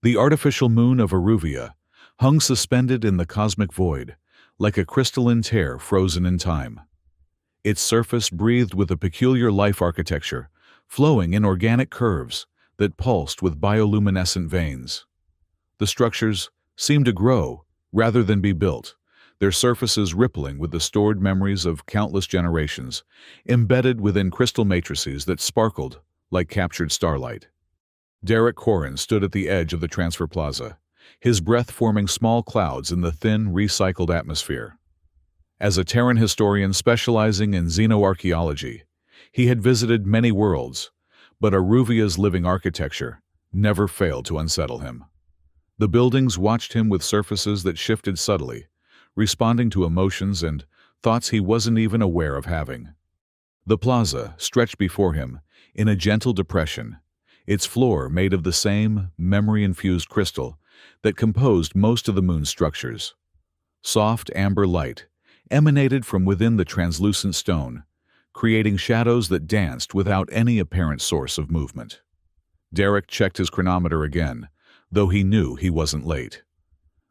The artificial moon of Aruvia hung suspended in the cosmic void, like a crystalline tear frozen in time. Its surface breathed with a peculiar life architecture, flowing in organic curves that pulsed with bioluminescent veins. The structures seemed to grow rather than be built, their surfaces rippling with the stored memories of countless generations, embedded within crystal matrices that sparkled like captured starlight. Derek Corin stood at the edge of the transfer plaza, his breath forming small clouds in the thin, recycled atmosphere. As a Terran historian specializing in xenoarchaeology, he had visited many worlds, but Aruvia's living architecture never failed to unsettle him. The buildings watched him with surfaces that shifted subtly, responding to emotions and thoughts he wasn't even aware of having. The plaza stretched before him in a gentle depression, its floor made of the same memory-infused crystal that composed most of the moon's structures. Soft amber light emanated from within the translucent stone, creating shadows that danced without any apparent source of movement. Derek checked his chronometer again, though he knew he wasn't late.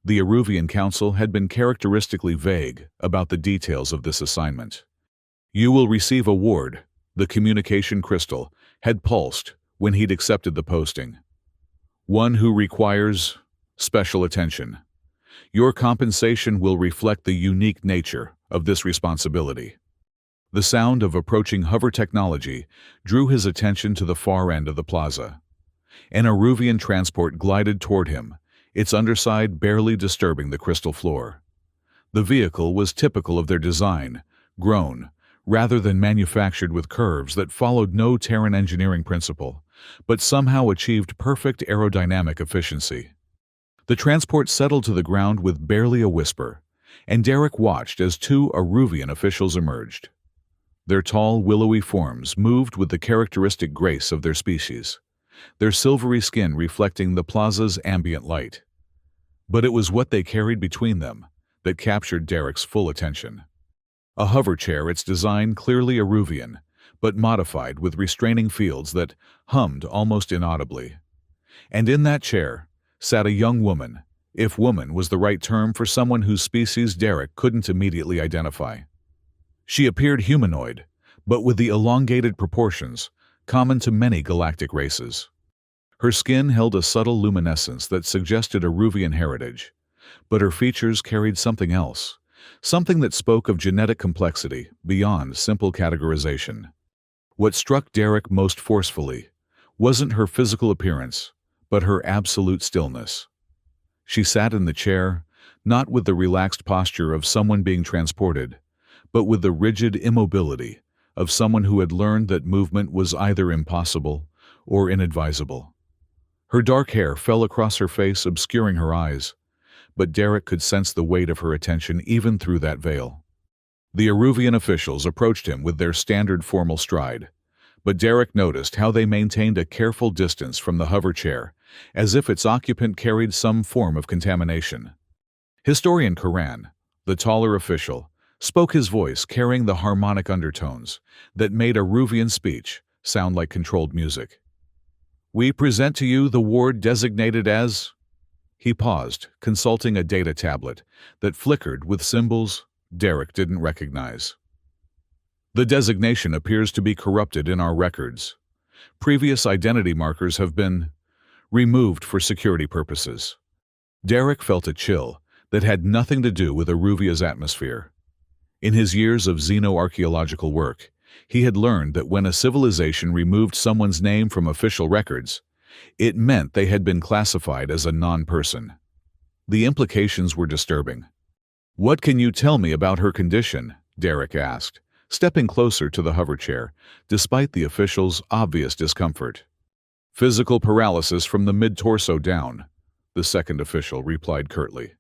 The Aruvian Council had been characteristically vague about the details of this assignment. "You will receive a ward," the communication crystal had pulsed when he'd accepted the posting. "One who requires special attention. Your compensation will reflect the unique nature of this responsibility." The sound of approaching hover technology drew his attention to the far end of the plaza. An Aruvian transport glided toward him, its underside barely disturbing the crystal floor. The vehicle was typical of their design, grown, rather than manufactured with curves that followed no Terran engineering principle, but somehow achieved perfect aerodynamic efficiency. The transport settled to the ground with barely a whisper, and Derek watched as two Aruvian officials emerged. Their tall, willowy forms moved with the characteristic grace of their species, their silvery skin reflecting the plaza's ambient light. But it was what they carried between them that captured Derek's full attention. A hover chair, its design clearly Aruvian, but modified with restraining fields that hummed almost inaudibly. And in that chair sat a young woman, if woman was the right term for someone whose species Derek couldn't immediately identify. She appeared humanoid, but with the elongated proportions common to many galactic races. Her skin held a subtle luminescence that suggested Aruvian heritage, but her features carried something else, something that spoke of genetic complexity beyond simple categorization. What struck Derek most forcefully wasn't her physical appearance, but her absolute stillness. She sat in the chair, not with the relaxed posture of someone being transported, but with the rigid immobility of someone who had learned that movement was either impossible or inadvisable. Her dark hair fell across her face, obscuring her eyes, but Derek could sense the weight of her attention even through that veil. The Aruvian officials approached him with their standard formal stride, but Derek noticed how they maintained a careful distance from the hover chair, as if its occupant carried some form of contamination. Historian Karan, the taller official, spoke, his voice carrying the harmonic undertones that made Aruvian speech sound like controlled music. "We present to you the ward designated as..." He paused, consulting a data tablet that flickered with symbols Derek didn't recognize. "The designation appears to be corrupted in our records. Previous identity markers have been removed for security purposes." Derek felt a chill that had nothing to do with Aruvia's atmosphere. In his years of xenoarchaeological work, he had learned that when a civilization removed someone's name from official records, it meant they had been classified as a non-person. The implications were disturbing. "What can you tell me about her condition?" Derek asked, stepping closer to the hover chair, despite the official's obvious discomfort. "Physical paralysis from the mid-torso down," the second official replied curtly.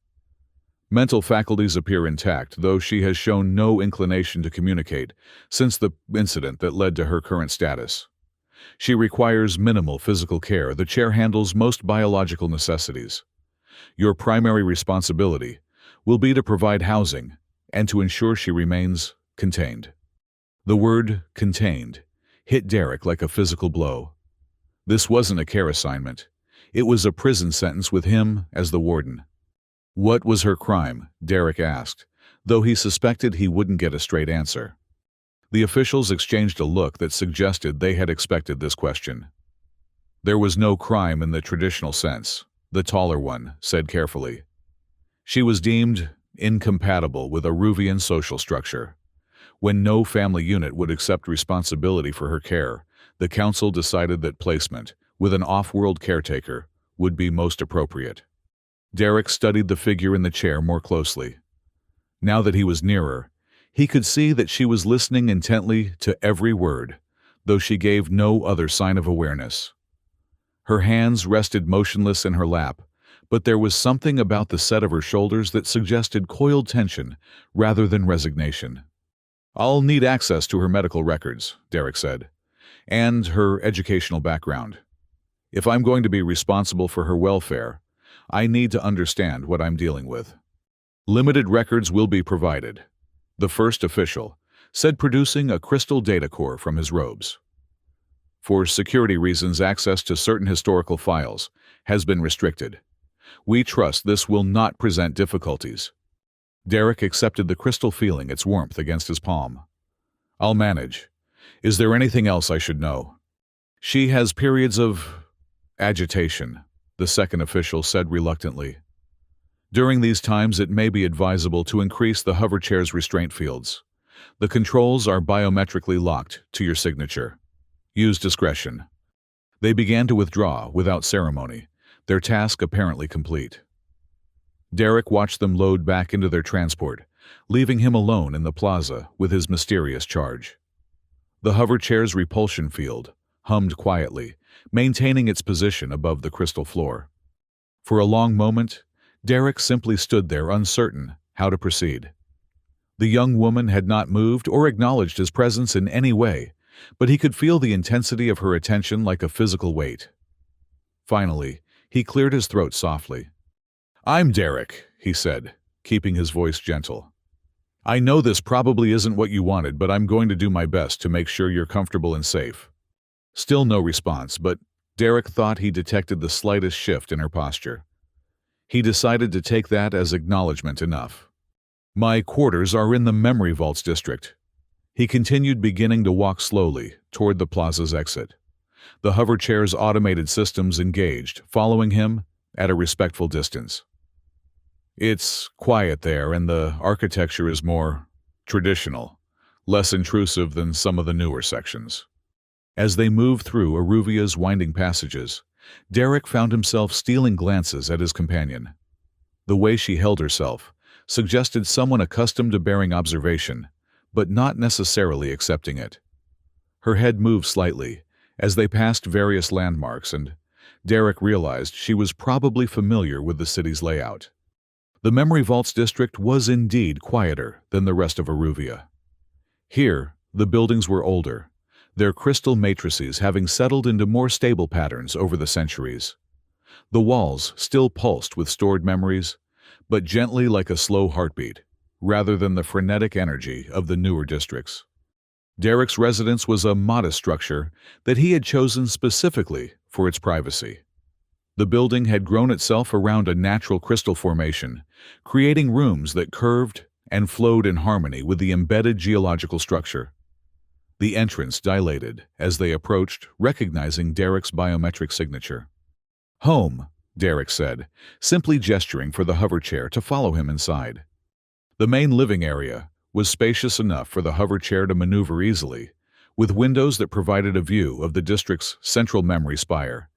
"Mental faculties appear intact, though she has shown no inclination to communicate since the incident that led to her current status. She requires minimal physical care. The chair handles most biological necessities. Your primary responsibility will be to provide housing and to ensure she remains contained." The word "contained" hit Derek like a physical blow. This wasn't a care assignment. It was a prison sentence with him as the warden. What was her crime? Derek asked, though he suspected he wouldn't get a straight answer. The officials exchanged a look that suggested they had expected this question. There was no crime in the traditional sense, the taller one said carefully. She was deemed incompatible with a Ruvian social structure. When no family unit would accept responsibility for her care, the council decided that placement, with an off-world caretaker, would be most appropriate. Derek studied the figure in the chair more closely. Now that he was nearer, he could see that she was listening intently to every word, though she gave no other sign of awareness. Her hands rested motionless in her lap, but there was something about the set of her shoulders that suggested coiled tension rather than resignation. "I'll need access to her medical records," Derek said, "and her educational background. If I'm going to be responsible for her welfare, I need to understand what I'm dealing with." "Limited records will be provided," the first official said, producing a crystal data core from his robes. "For security reasons, access to certain historical files has been restricted. We trust this will not present difficulties." Derek accepted the crystal, feeling its warmth against his palm. "I'll manage. Is there anything else I should know?" "She has periods of agitation," the second official said reluctantly. "During these times, it may be advisable to increase the hover chair's restraint fields. The controls are biometrically locked to your signature. Use discretion." They began to withdraw without ceremony, their task apparently complete. Derek watched them load back into their transport, leaving him alone in the plaza with his mysterious charge. The hover chair's repulsion field hummed quietly, maintaining its position above the crystal floor. For a long moment, Derek simply stood there, uncertain how to proceed. The young woman had not moved or acknowledged his presence in any way, but he could feel the intensity of her attention like a physical weight. Finally, he cleared his throat softly. "I'm Derek," he said, keeping his voice gentle. "I know this probably isn't what you wanted, but I'm going to do my best to make sure you're comfortable and safe." Still no response, but Derek thought he detected the slightest shift in her posture. He decided to take that as acknowledgement enough. "My quarters are in the Memory Vaults district." He continued, beginning to walk slowly toward the plaza's exit. The hover chair's automated systems engaged, following him at a respectful distance. "It's quiet there, and the architecture is more traditional, less intrusive than some of the newer sections." As they moved through Aruvia's winding passages, Derek found himself stealing glances at his companion. The way she held herself suggested someone accustomed to bearing observation, but not necessarily accepting it. Her head moved slightly as they passed various landmarks, and Derek realized she was probably familiar with the city's layout. The Memory Vaults district was indeed quieter than the rest of Aruvia. Here, the buildings were older, their crystal matrices having settled into more stable patterns over the centuries. The walls still pulsed with stored memories, but gently, like a slow heartbeat, rather than the frenetic energy of the newer districts. Derek's residence was a modest structure that he had chosen specifically for its privacy. The building had grown itself around a natural crystal formation, creating rooms that curved and flowed in harmony with the embedded geological structure. The entrance dilated as they approached, recognizing Derek's biometric signature. "Home," Derek said, simply gesturing for the hover chair to follow him inside. The main living area was spacious enough for the hover chair to maneuver easily, with windows that provided a view of the district's central memory spire,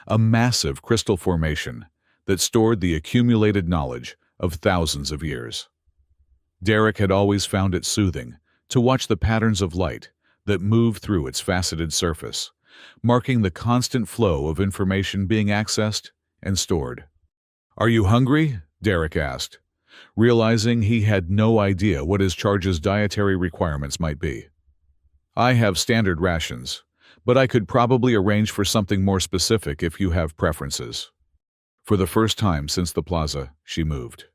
a massive crystal formation that stored the accumulated knowledge of thousands of years. Derek had always found it soothing to watch the patterns of light that moved through its faceted surface, marking the constant flow of information being accessed and stored. "Are you hungry?" Derek asked, realizing he had no idea what his charge's dietary requirements might be. "I have standard rations, but I could probably arrange for something more specific if you have preferences." For the first time since the plaza, she moved.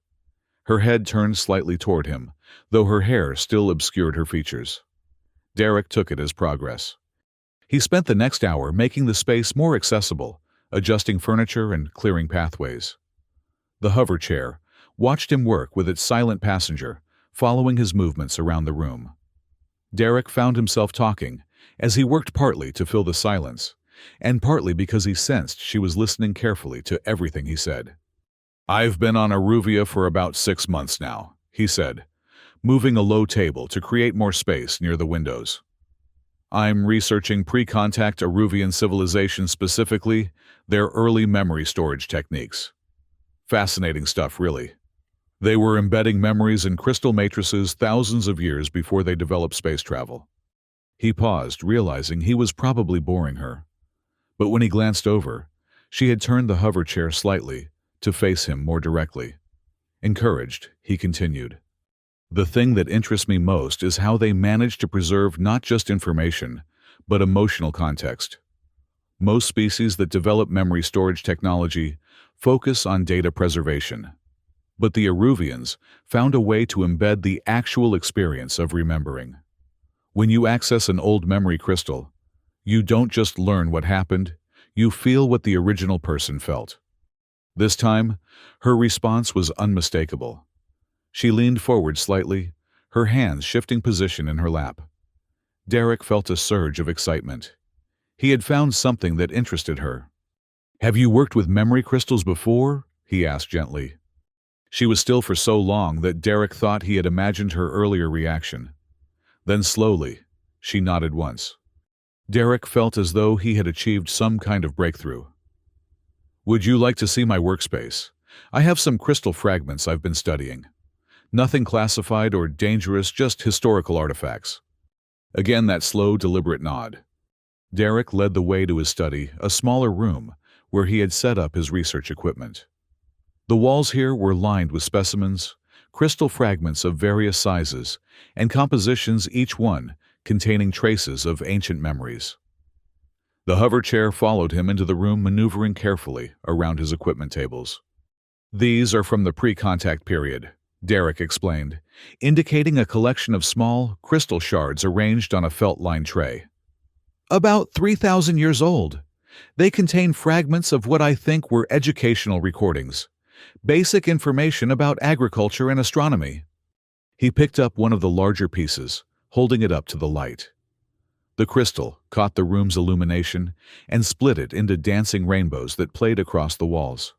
Her head turned slightly toward him, though her hair still obscured her features. Derek took it as progress. He spent the next hour making the space more accessible, adjusting furniture and clearing pathways. The hover chair watched him work with its silent passenger, following his movements around the room. Derek found himself talking, as he worked partly to fill the silence, and partly because he sensed she was listening carefully to everything he said. "I've been on Aruvia for about 6 months now," he said, moving a low table to create more space near the windows. "I'm researching pre-contact Aruvian civilization, specifically their early memory storage techniques. Fascinating stuff, really. They were embedding memories in crystal matrices thousands of years before they developed space travel." He paused, realizing he was probably boring her. But when he glanced over, she had turned the hover chair slightly to face him more directly. Encouraged, he continued, "The thing that interests me most is how they managed to preserve not just information, but emotional context. Most species that develop memory storage technology focus on data preservation. But the Aruvians found a way to embed the actual experience of remembering. When you access an old memory crystal, you don't just learn what happened, you feel what the original person felt." This time, her response was unmistakable. She leaned forward slightly, her hands shifting position in her lap. Derek felt a surge of excitement. He had found something that interested her. "Have you worked with memory crystals before?" he asked gently. She was still for so long that Derek thought he had imagined her earlier reaction. Then slowly, she nodded once. Derek felt as though he had achieved some kind of breakthrough. "Would you like to see my workspace? I have some crystal fragments I've been studying. Nothing classified or dangerous, just historical artifacts." Again that slow, deliberate nod. Derek led the way to his study, a smaller room, where he had set up his research equipment. The walls here were lined with specimens, crystal fragments of various sizes, and compositions, each one containing traces of ancient memories. The hover chair followed him into the room, maneuvering carefully around his equipment tables. "These are from the pre-contact period," Derek explained, indicating a collection of small, crystal shards arranged on a felt-lined tray. "About 3,000 years old. They contain fragments of what I think were educational recordings. Basic information about agriculture and astronomy." He picked up one of the larger pieces, holding it up to the light. The crystal caught the room's illumination and split it into dancing rainbows that played across the walls.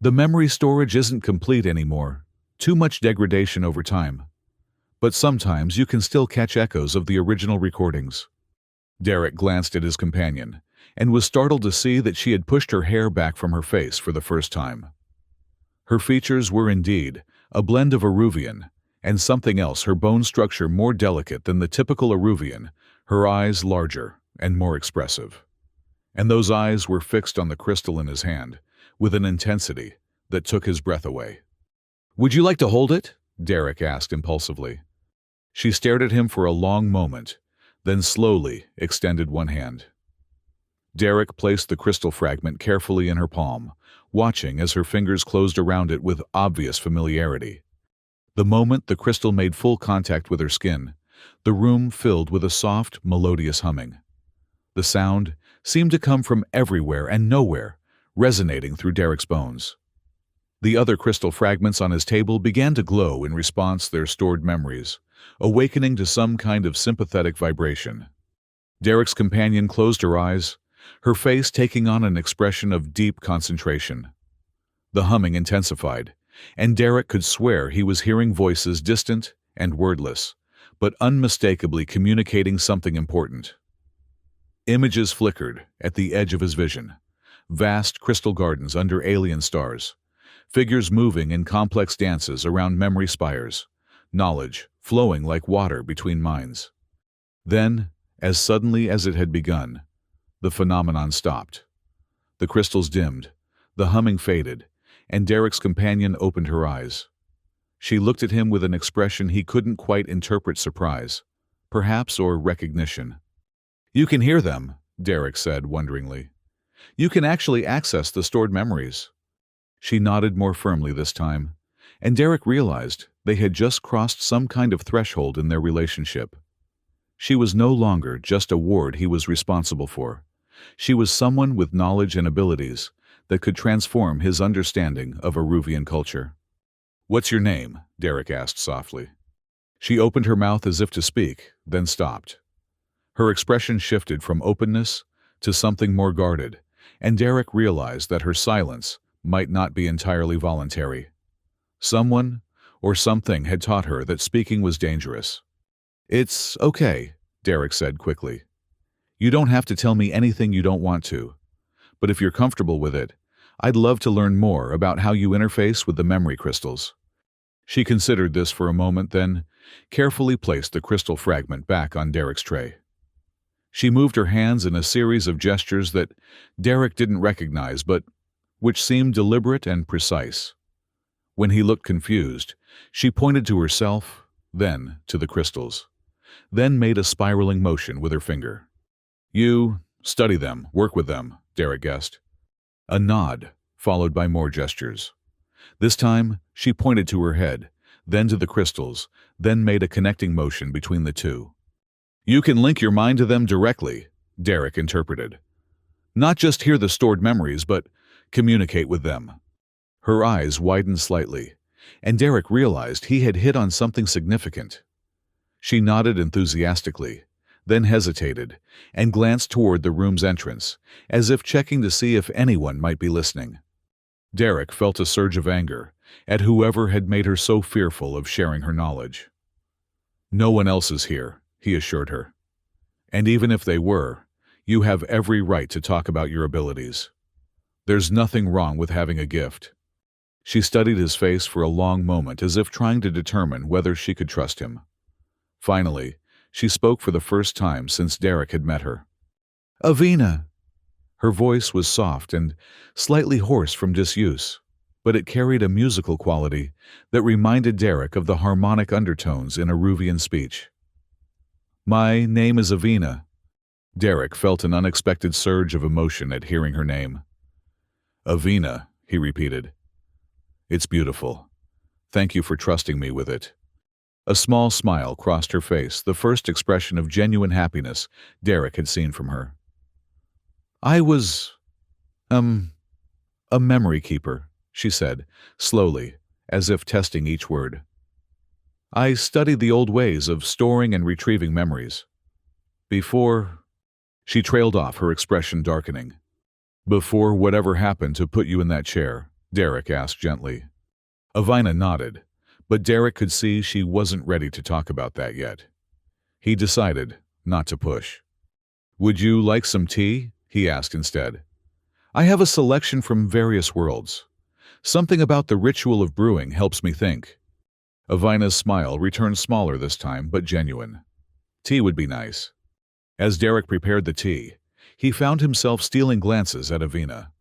"The memory storage isn't complete anymore. Too much degradation over time. But sometimes you can still catch echoes of the original recordings." Derek glanced at his companion and was startled to see that she had pushed her hair back from her face for the first time. Her features were indeed a blend of Aruvian and something else, her bone structure more delicate than the typical Aruvian, her eyes larger and more expressive. And those eyes were fixed on the crystal in his hand with an intensity that took his breath away. "Would you like to hold it?" Derek asked impulsively. She stared at him for a long moment, then slowly extended one hand. Derek placed the crystal fragment carefully in her palm, watching as her fingers closed around it with obvious familiarity. The moment the crystal made full contact with her skin, the room filled with a soft, melodious humming. The sound seemed to come from everywhere and nowhere, resonating through Derek's bones. The other crystal fragments on his table began to glow in response to their stored memories, awakening to some kind of sympathetic vibration. Derek's companion closed her eyes, her face taking on an expression of deep concentration. The humming intensified, and Derek could swear he was hearing voices distant and wordless, but unmistakably communicating something important. Images flickered at the edge of his vision. Vast crystal gardens under alien stars, figures moving in complex dances around memory spires, knowledge flowing like water between minds. Then, as suddenly as it had begun, the phenomenon stopped. The crystals dimmed, the humming faded, and Derek's companion opened her eyes. She looked at him with an expression he couldn't quite interpret: surprise, perhaps, or recognition. "You can hear them," Derek said wonderingly. "You can actually access the stored memories." She nodded more firmly this time, and Derek realized they had just crossed some kind of threshold in their relationship. She was no longer just a ward he was responsible for. She was someone with knowledge and abilities that could transform his understanding of Aruvian culture. "What's your name?" Derek asked softly. She opened her mouth as if to speak, then stopped. Her expression shifted from openness to something more guarded, and Derek realized that her silence might not be entirely voluntary. Someone or something had taught her that speaking was dangerous. "It's okay," Derek said quickly. "You don't have to tell me anything you don't want to. But if you're comfortable with it, I'd love to learn more about how you interface with the memory crystals." She considered this for a moment, then carefully placed the crystal fragment back on Derek's tray. She moved her hands in a series of gestures that Derek didn't recognize, but which seemed deliberate and precise. When he looked confused, she pointed to herself, then to the crystals, then made a spiraling motion with her finger. "You study them, work with them," Derek guessed. A nod, followed by more gestures. This time, she pointed to her head, then to the crystals, then made a connecting motion between the two. "You can link your mind to them directly," Derek interpreted. "Not just hear the stored memories, but communicate with them." Her eyes widened slightly, and Derek realized he had hit on something significant. She nodded enthusiastically, then hesitated, and glanced toward the room's entrance, as if checking to see if anyone might be listening. Derek felt a surge of anger at whoever had made her so fearful of sharing her knowledge. "No one else is here," he assured her. "And even if they were, you have every right to talk about your abilities. There's nothing wrong with having a gift." She studied his face for a long moment as if trying to determine whether she could trust him. Finally, she spoke for the first time since Derek had met her. "Avina." Her voice was soft and slightly hoarse from disuse, but it carried a musical quality that reminded Derek of the harmonic undertones in Aruvian speech. "My name is Avina." Derek felt an unexpected surge of emotion at hearing her name. "Avina," he repeated. "It's beautiful. Thank you for trusting me with it." A small smile crossed her face, the first expression of genuine happiness Derek had seen from her. "I was, a memory keeper," she said, slowly, as if testing each word. "I studied the old ways of storing and retrieving memories. Before—" She trailed off, her expression darkening. "Before whatever happened to put you in that chair?" Derek asked gently. Avina nodded, but Derek could see she wasn't ready to talk about that yet. He decided not to push. "Would you like some tea?" he asked instead. "I have a selection from various worlds. Something about the ritual of brewing helps me think." Avina's smile returned smaller this time, but genuine. Tea would be nice. As Derek prepared the tea, he found himself stealing glances at Avina.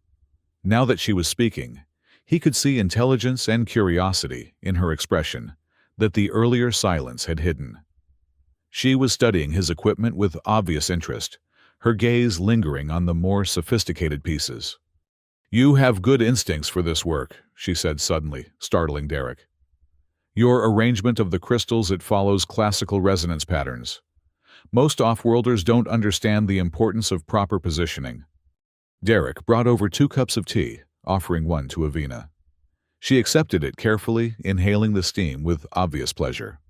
Now that she was speaking, he could see intelligence and curiosity in her expression that the earlier silence had hidden. She was studying his equipment with obvious interest, her gaze lingering on the more sophisticated pieces. "You have good instincts for this work," she said suddenly, startling Derek. "Your arrangement of the crystals, it follows classical resonance patterns. Most off-worlders don't understand the importance of proper positioning." Derek brought over 2 cups of tea, offering one to Avina. She accepted it carefully, inhaling the steam with obvious pleasure.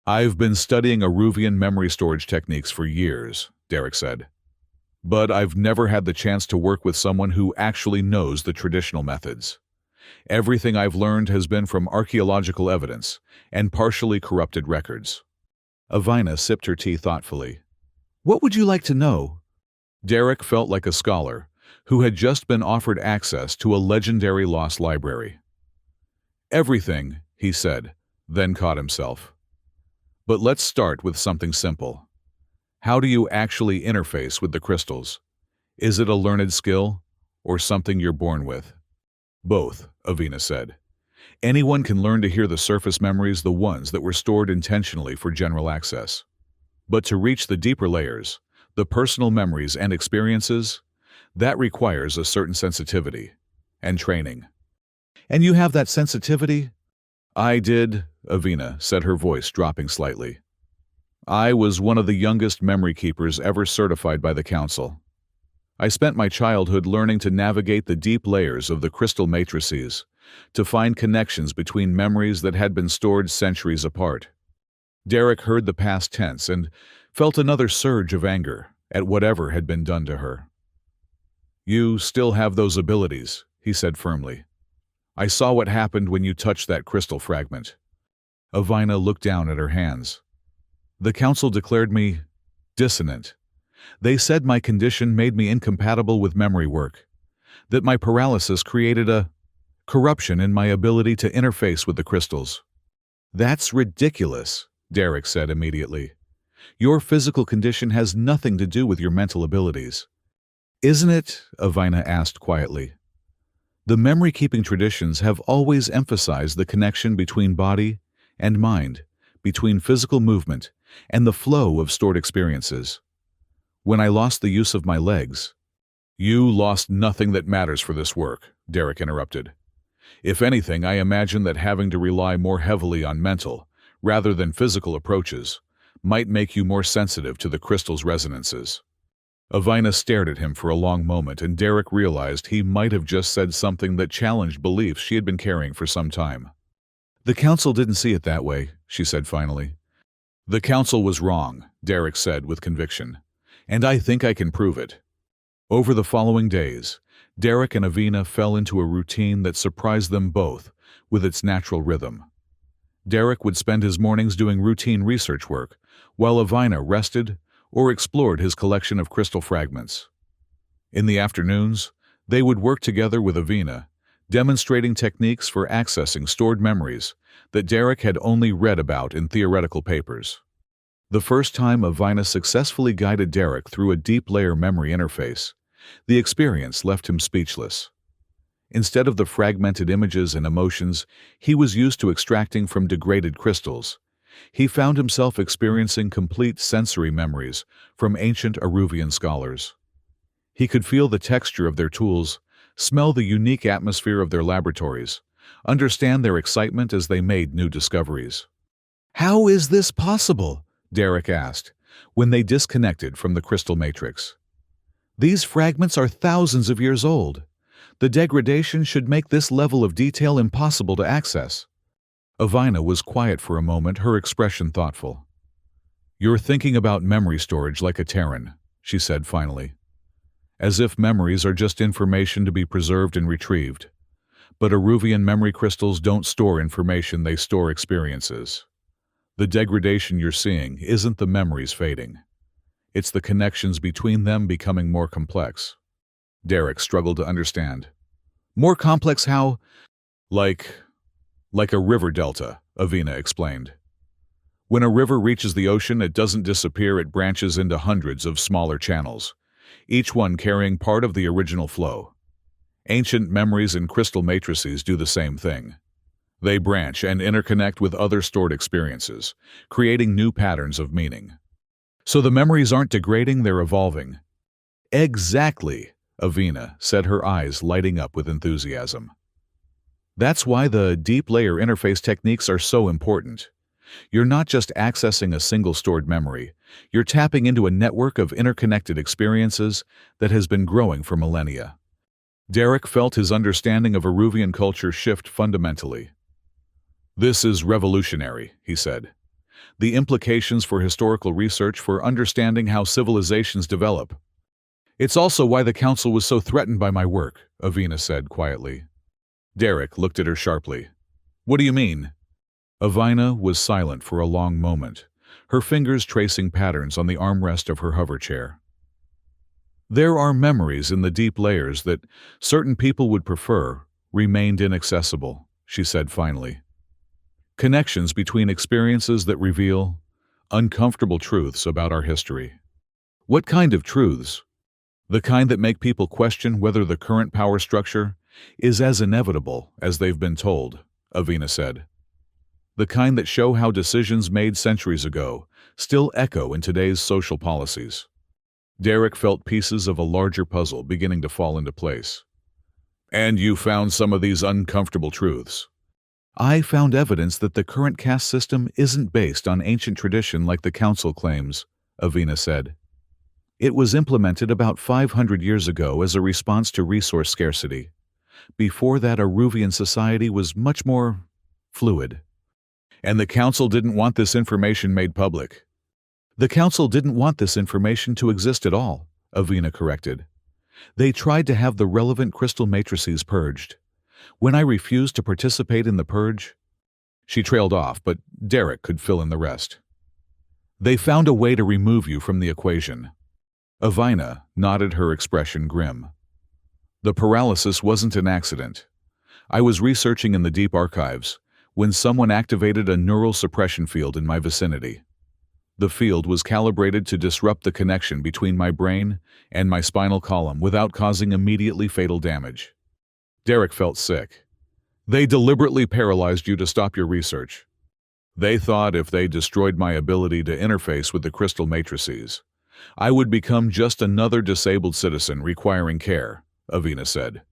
"I've been studying Aruvian memory storage techniques for years," Derek said. "But I've never had the chance to work with someone who actually knows the traditional methods. Everything I've learned has been from archaeological evidence and partially corrupted records." Avina sipped her tea thoughtfully. "What would you like to know?" Derek felt like a scholar who had just been offered access to a legendary lost library. "Everything," he said, then caught himself. "But let's start with something simple. How do you actually interface with the crystals? Is it a learned skill, or something you're born with?" "Both," Avina said. "Anyone can learn to hear the surface memories, the ones that were stored intentionally for general access. But to reach the deeper layers, the personal memories and experiences, that requires a certain sensitivity and training." "And you have that sensitivity?" "I did," Avina said, her voice dropping slightly. "I was one of the youngest memory keepers ever certified by the council. I spent my childhood learning to navigate the deep layers of the crystal matrices, to find connections between memories that had been stored centuries apart. Derek heard the past tense and felt another surge of anger at whatever had been done to her. "You still have those abilities," he said firmly. "I saw what happened when you touched that crystal fragment." Avina looked down at her hands. "The council declared me dissonant. They said my condition made me incompatible with memory work, that my paralysis created a corruption in my ability to interface with the crystals." "That's ridiculous," Derek said immediately. "Your physical condition has nothing to do with your mental abilities." "Isn't it?" Avina asked quietly. "The memory-keeping traditions have always emphasized the connection between body and mind, between physical movement and the flow of stored experiences. When I lost the use of my legs—" "You lost nothing that matters for this work," Derek interrupted. "If anything, I imagine that having to rely more heavily on mental, rather than physical approaches, might make you more sensitive to the crystal's resonances." Avina stared at him for a long moment, and Derek realized he might have just said something that challenged beliefs she had been carrying for some time. "The council didn't see it that way," she said finally. "The council was wrong," Derek said with conviction, "and I think I can prove it." Over the following days, Derek and Avina fell into a routine that surprised them both with its natural rhythm. Derek would spend his mornings doing routine research work, while Avina rested or explored his collection of crystal fragments. In the afternoons, they would work together with Avina, demonstrating techniques for accessing stored memories that Derek had only read about in theoretical papers. The first time Avina successfully guided Derek through a deep-layer memory interface, the experience left him speechless. Instead of the fragmented images and emotions he was used to extracting from degraded crystals, he found himself experiencing complete sensory memories from ancient Aruvian scholars. He could feel the texture of their tools, smell the unique atmosphere of their laboratories, understand their excitement as they made new discoveries. "How is this possible?" Derek asked, when they disconnected from the crystal matrix. "These fragments are thousands of years old. The degradation should make this level of detail impossible to access." Avina was quiet for a moment, her expression thoughtful. "You're thinking about memory storage like a Terran," she said finally. "As if memories are just information to be preserved and retrieved. But Aruvian memory crystals don't store information, they store experiences. The degradation you're seeing isn't the memories fading. It's the connections between them becoming more complex." Derek struggled to understand. "More complex how?" Like a river delta," Avina explained. "When a river reaches the ocean, it doesn't disappear, it branches into hundreds of smaller channels, each one carrying part of the original flow. Ancient memories and crystal matrices do the same thing. They branch and interconnect with other stored experiences, creating new patterns of meaning. So the memories aren't degrading, they're evolving." "Exactly," Avina said, her eyes lighting up with enthusiasm. "That's why the deep-layer interface techniques are so important. You're not just accessing a single stored memory, you're tapping into a network of interconnected experiences that has been growing for millennia." Derek felt his understanding of Aruvian culture shift fundamentally. "This is revolutionary," he said. "The implications for historical research, for understanding how civilizations develop." "It's also why the council was so threatened by my work," Avina said quietly. Derek looked at her sharply. "What do you mean?" Avina was silent for a long moment, her fingers tracing patterns on the armrest of her hover chair. "There are memories in the deep layers that certain people would prefer remained inaccessible," she said finally. "Connections between experiences that reveal uncomfortable truths about our history." "What kind of truths?" "The kind that make people question whether the current power structure is as inevitable as they've been told," Avina said. "The kind that show how decisions made centuries ago still echo in today's social policies." Derek felt pieces of a larger puzzle beginning to fall into place. "And you found some of these uncomfortable truths?" "I found evidence that the current caste system isn't based on ancient tradition like the council claims," Avina said. It was implemented about 500 years ago as a response to resource scarcity. Before that, Aruvian society was much more fluid. And the council didn't want this information made public. The council didn't want this information to exist at all, Avina corrected. They tried to have the relevant crystal matrices purged. When I refused to participate in the purge, she trailed off, but Derek could fill in the rest. They found a way to remove you from the equation. Avina nodded, her expression grim. The paralysis wasn't an accident. I was researching in the deep archives when someone activated a neural suppression field in my vicinity. The field was calibrated to disrupt the connection between my brain and my spinal column without causing immediately fatal damage. Derek felt sick. They deliberately paralyzed you to stop your research. They thought if they destroyed my ability to interface with the crystal matrices, I would become just another disabled citizen requiring care, Avina said.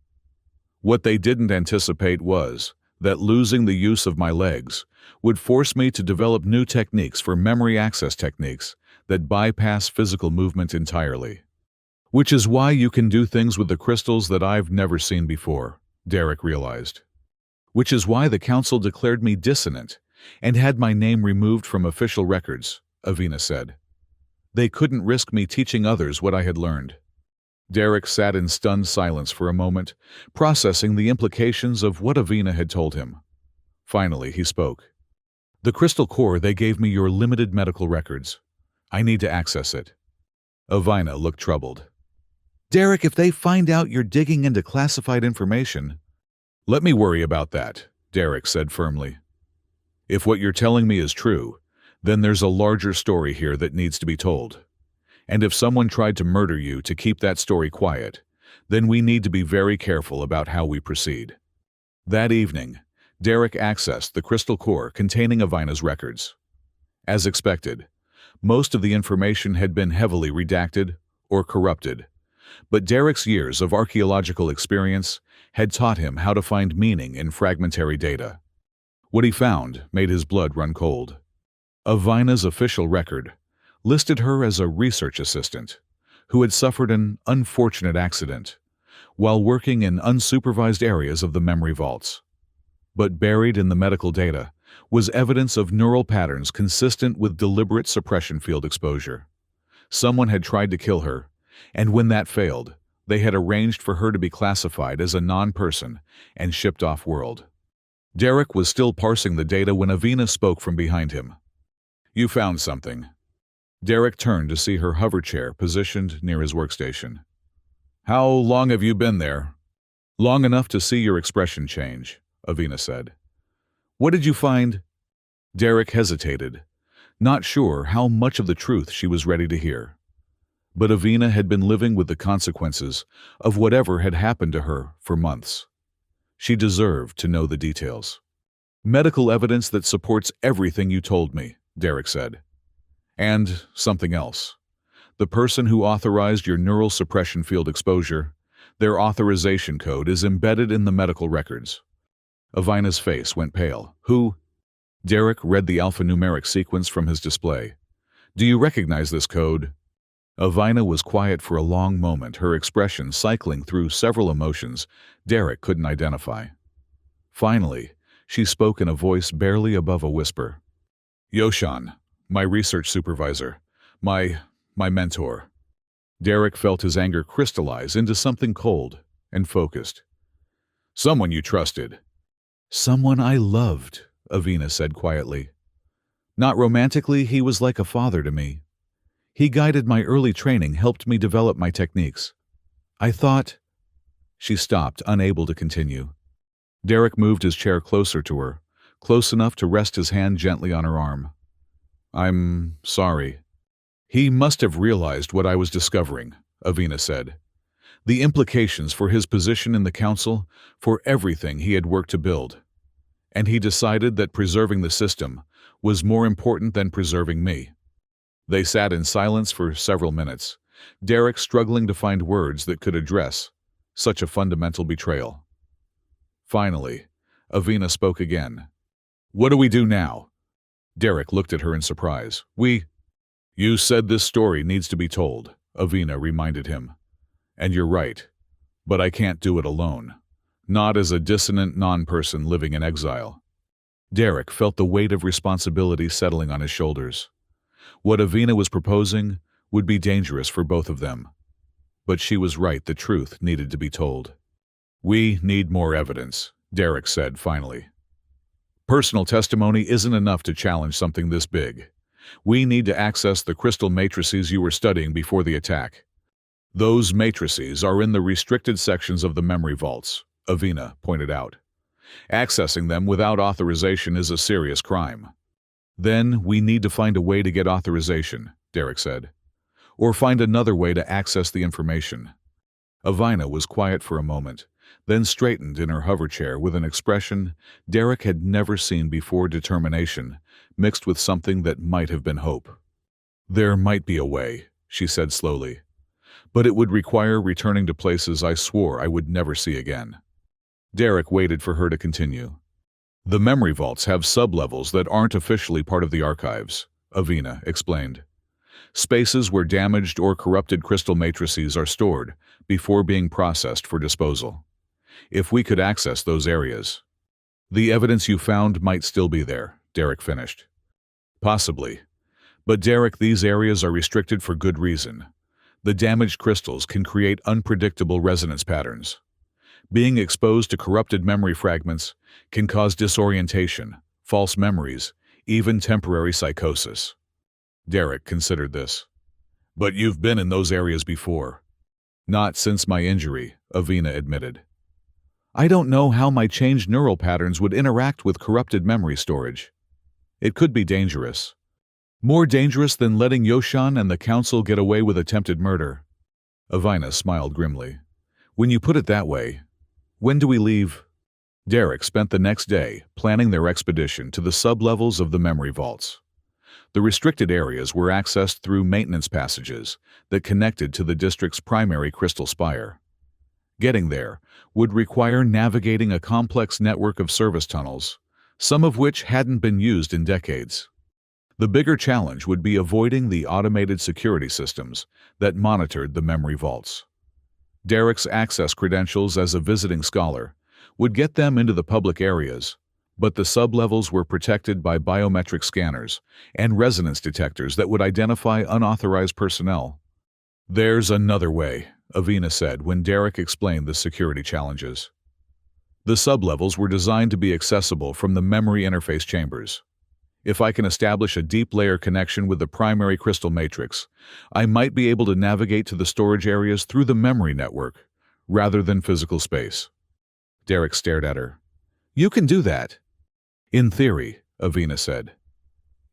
What they didn't anticipate was that losing the use of my legs would force me to develop new techniques for memory access techniques that bypass physical movement entirely. Which is why you can do things with the crystals that I've never seen before, Derek realized. Which is why the council declared me dissonant and had my name removed from official records, Avina said. They couldn't risk me teaching others what I had learned. Derek sat in stunned silence for a moment, processing the implications of what Avina had told him. Finally, he spoke. The crystal core, they gave me your limited medical records. I need to access it. Avina looked troubled. Derek, if they find out you're digging into classified information... Let me worry about that, Derek said firmly. If what you're telling me is true, then there's a larger story here that needs to be told. And if someone tried to murder you to keep that story quiet, then we need to be very careful about how we proceed. That evening, Derek accessed the crystal core containing Avina's records. As expected, most of the information had been heavily redacted or corrupted, but Derek's years of archaeological experience had taught him how to find meaning in fragmentary data. What he found made his blood run cold. Avina's official record listed her as a research assistant who had suffered an unfortunate accident while working in unsupervised areas of the memory vaults. But buried in the medical data was evidence of neural patterns consistent with deliberate suppression field exposure. Someone had tried to kill her, and when that failed, they had arranged for her to be classified as a non-person and shipped off-world. Derek was still parsing the data when Avina spoke from behind him. You found something. Derek turned to see her hover chair positioned near his workstation. How long have you been there? Long enough to see your expression change, Avina said. What did you find? Derek hesitated, not sure how much of the truth she was ready to hear. But Avina had been living with the consequences of whatever had happened to her for months. She deserved to know the details. Medical evidence that supports everything you told me, Derek said. And something else. The person who authorized your neural suppression field exposure, their authorization code is embedded in the medical records. Avina's face went pale. Who? Derek read the alphanumeric sequence from his display. Do you recognize this code? Avina was quiet for a long moment, her expression cycling through several emotions Derek couldn't identify. Finally, she spoke in a voice barely above a whisper. Yoshan, my research supervisor, my mentor. Derek felt his anger crystallize into something cold and focused. Someone you trusted. Someone I loved, Avina said quietly. Not romantically, he was like a father to me. He guided my early training, helped me develop my techniques. I thought... She stopped, unable to continue. Derek moved his chair closer to her, close enough to rest his hand gently on her arm. I'm sorry. He must have realized what I was discovering, Avina said. The implications for his position in the council, for everything he had worked to build. And he decided that preserving the system was more important than preserving me. They sat in silence for several minutes, Derek struggling to find words that could address such a fundamental betrayal. Finally, Avina spoke again. What do we do now? Derek looked at her in surprise. You said this story needs to be told, Avina reminded him. And you're right. But I can't do it alone. Not as a dissonant non-person living in exile. Derek felt the weight of responsibility settling on his shoulders. What Avina was proposing would be dangerous for both of them. But she was right, the truth needed to be told. We need more evidence, Derek said finally. Personal testimony isn't enough to challenge something this big. We need to access the crystal matrices you were studying before the attack. Those matrices are in the restricted sections of the memory vaults, Avina pointed out. Accessing them without authorization is a serious crime. Then we need to find a way to get authorization, Derek said. Or find another way to access the information. Avina was quiet for a moment, then straightened in her hover chair with an expression Derek had never seen before, determination, mixed with something that might have been hope. There might be a way, she said slowly. But it would require returning to places I swore I would never see again. Derek waited for her to continue. The memory vaults have sublevels that aren't officially part of the archives, Avina explained. Spaces where damaged or corrupted crystal matrices are stored before being processed for disposal. If we could access those areas. The evidence you found might still be there, Derek finished. Possibly. But Derek, these areas are restricted for good reason. The damaged crystals can create unpredictable resonance patterns. Being exposed to corrupted memory fragments can cause disorientation, false memories, even temporary psychosis. Derek considered this. But you've been in those areas before. Not since my injury, Avina admitted. I don't know how my changed neural patterns would interact with corrupted memory storage. It could be dangerous. More dangerous than letting Yoshan and the council get away with attempted murder. Avina smiled grimly. When you put it that way, when do we leave? Derek spent the next day planning their expedition to the sublevels of the memory vaults. The restricted areas were accessed through maintenance passages that connected to the district's primary crystal spire. Getting there would require navigating a complex network of service tunnels, some of which hadn't been used in decades. The bigger challenge would be avoiding the automated security systems that monitored the memory vaults. Derek's access credentials as a visiting scholar would get them into the public areas, but the sublevels were protected by biometric scanners and resonance detectors that would identify unauthorized personnel. There's another way, Avina said when Derek explained the security challenges. The sublevels were designed to be accessible from the memory interface chambers. If I can establish a deep layer connection with the primary crystal matrix, I might be able to navigate to the storage areas through the memory network, rather than physical space. Derek stared at her. You can do that. In theory, Avina said.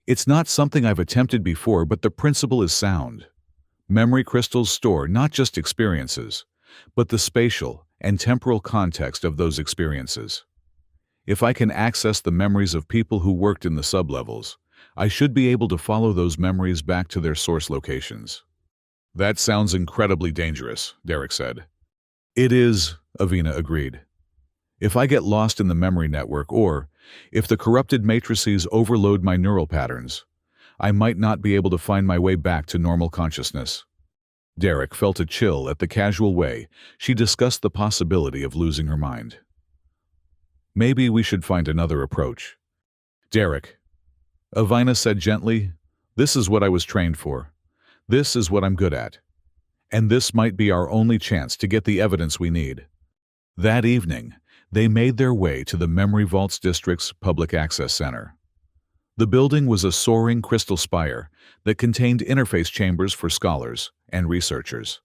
It's not something I've attempted before, but the principle is sound. Memory crystals store not just experiences, but the spatial and temporal context of those experiences. If I can access the memories of people who worked in the sublevels, I should be able to follow those memories back to their source locations. That sounds incredibly dangerous, Derek said. It is, Avina agreed. If I get lost in the memory network or, if the corrupted matrices overload my neural patterns, I might not be able to find my way back to normal consciousness. Derek felt a chill at the casual way she discussed the possibility of losing her mind. Maybe we should find another approach. Derek, Avina said gently, this is what I was trained for. This is what I'm good at. And this might be our only chance to get the evidence we need. That evening, they made their way to the Memory Vaults District's Public Access Center. The building was a soaring crystal spire that contained interface chambers for scholars and researchers.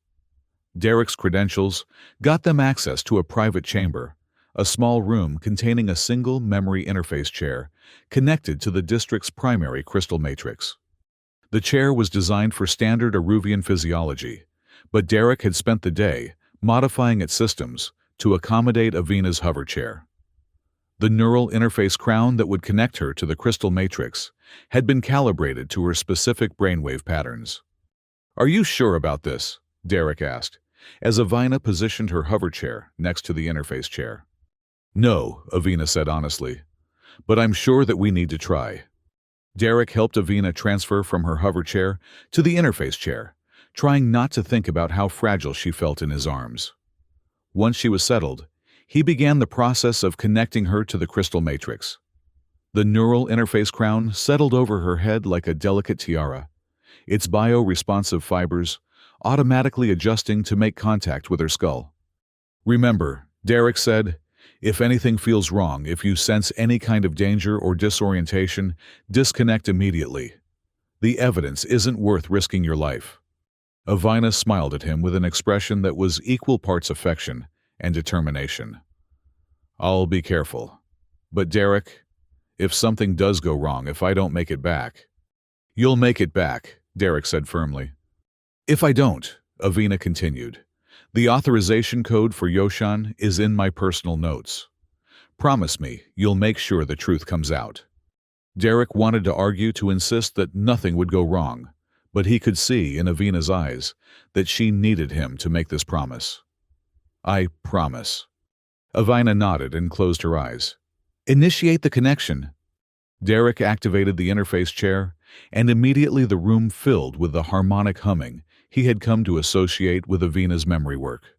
Derek's credentials got them access to a private chamber, a small room containing a single memory interface chair connected to the district's primary crystal matrix. The chair was designed for standard Aruvian physiology, but Derek had spent the day modifying its systems to accommodate Avina's hover chair. The neural interface crown that would connect her to the crystal matrix had been calibrated to her specific brainwave patterns. Are you sure about this? Derek asked, as Avina positioned her hover chair next to the interface chair. No, Avina said honestly, but I'm sure that we need to try. Derek helped Avina transfer from her hover chair to the interface chair, trying not to think about how fragile she felt in his arms. Once she was settled, he began the process of connecting her to the crystal matrix. The neural interface crown settled over her head like a delicate tiara, its bio-responsive fibers automatically adjusting to make contact with her skull. "Remember," Derek said, "if anything feels wrong, if you sense any kind of danger or disorientation, disconnect immediately. The evidence isn't worth risking your life." Avina smiled at him with an expression that was equal parts affection and determination. "I'll be careful. But Derek, if something does go wrong, if I don't make it back—" "You'll make it back," Derek said firmly. "If I don't," Avina continued, "the authorization code for Yoshan is in my personal notes. Promise me you'll make sure the truth comes out." Derek wanted to argue to insist that nothing would go wrong, but he could see in Avina's eyes that she needed him to make this promise. "I promise." Avina nodded and closed her eyes. "Initiate the connection." Derek activated the interface chair, and immediately the room filled with the harmonic humming he had come to associate with Avina's memory work.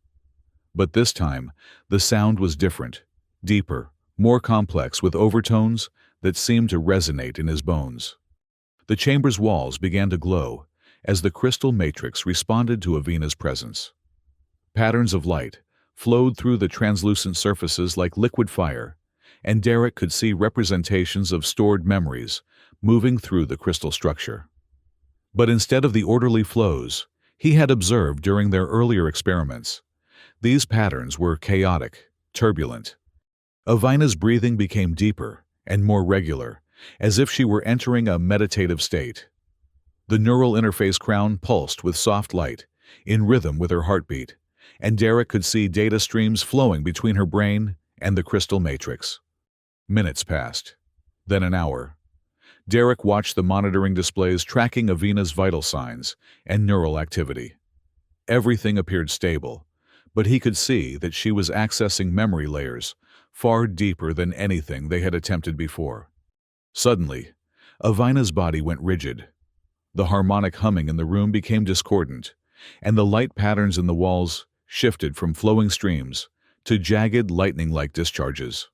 But this time, the sound was different, deeper, more complex, with overtones that seemed to resonate in his bones. The chamber's walls began to glow as the crystal matrix responded to Avina's presence. Patterns of light flowed through the translucent surfaces like liquid fire, and Derek could see representations of stored memories moving through the crystal structure. But instead of the orderly flows he had observed during their earlier experiments, these patterns were chaotic, turbulent. Avina's breathing became deeper and more regular, as if she were entering a meditative state. The neural interface crown pulsed with soft light, in rhythm with her heartbeat, and Derek could see data streams flowing between her brain and the crystal matrix. Minutes passed, then an hour. Derek watched the monitoring displays tracking Avina's vital signs and neural activity. Everything appeared stable, but he could see that she was accessing memory layers far deeper than anything they had attempted before. Suddenly, Avina's body went rigid. The harmonic humming in the room became discordant, and the light patterns in the walls shifted from flowing streams to jagged lightning-like discharges.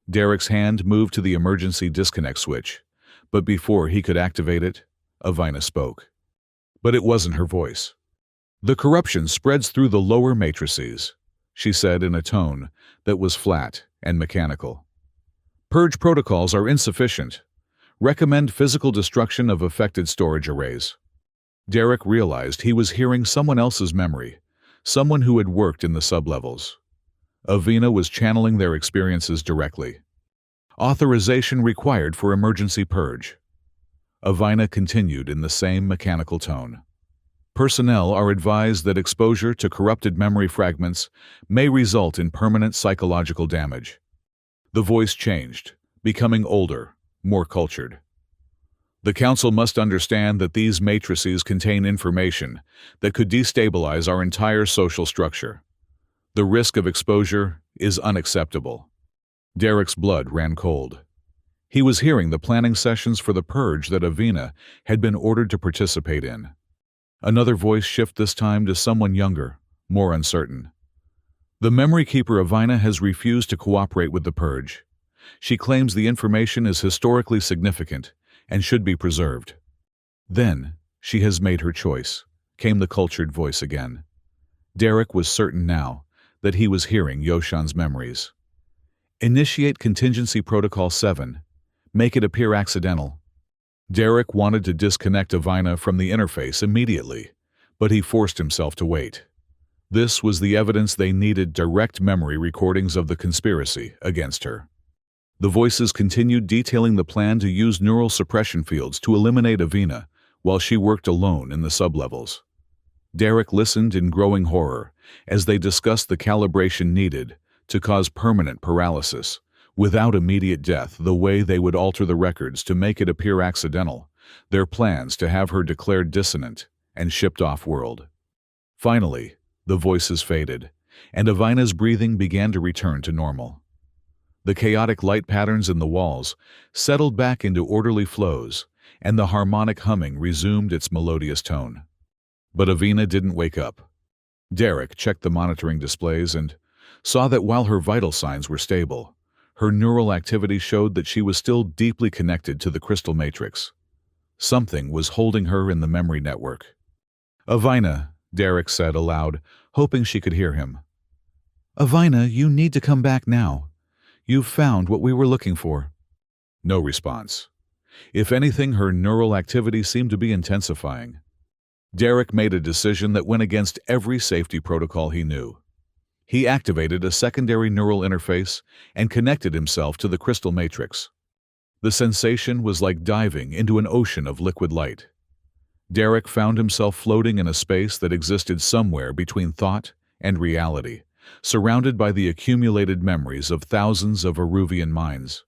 Derek's hand moved to the emergency disconnect switch, but before he could activate it, Avina spoke. But it wasn't her voice. "The corruption spreads through the lower matrices," she said in a tone that was flat and mechanical. "Purge protocols are insufficient. Recommend physical destruction of affected storage arrays." Derek realized he was hearing someone else's memory, someone who had worked in the sublevels. Avina was channeling their experiences directly. "Authorization required for emergency purge." Avina continued in the same mechanical tone. "Personnel are advised that exposure to corrupted memory fragments may result in permanent psychological damage." The voice changed, becoming older, more cultured. "The Council must understand that these matrices contain information that could destabilize our entire social structure. The risk of exposure is unacceptable." Derek's blood ran cold. He was hearing the planning sessions for the purge that Avina had been ordered to participate in. Another voice shift, this time to someone younger, more uncertain. "The memory keeper Avina has refused to cooperate with the purge. She claims the information is historically significant and should be preserved." "Then she has made her choice," came the cultured voice again. Derek was certain now that he was hearing Yoshan's memories. "Initiate Contingency Protocol 7. Make it appear accidental." Derek wanted to disconnect Avina from the interface immediately, but he forced himself to wait. This was the evidence they needed: direct memory recordings of the conspiracy against her. The voices continued detailing the plan to use neural suppression fields to eliminate Avina while she worked alone in the sublevels. Derek listened in growing horror as they discussed the calibration needed to cause permanent paralysis without immediate death, the way they would alter the records to make it appear accidental, their plans to have her declared dissonant and shipped off-world. Finally, the voices faded, and Avina's breathing began to return to normal. The chaotic light patterns in the walls settled back into orderly flows, and the harmonic humming resumed its melodious tone. But Avina didn't wake up. Derek checked the monitoring displays and saw that while her vital signs were stable, her neural activity showed that she was still deeply connected to the crystal matrix. Something was holding her in the memory network. "Avina," Derek said aloud, hoping she could hear him. "Avina, you need to come back now. You've found what we were looking for." No response. If anything, her neural activity seemed to be intensifying. Derek made a decision that went against every safety protocol he knew. He activated a secondary neural interface and connected himself to the crystal matrix. The sensation was like diving into an ocean of liquid light. Derek found himself floating in a space that existed somewhere between thought and reality, surrounded by the accumulated memories of thousands of Aruvian minds.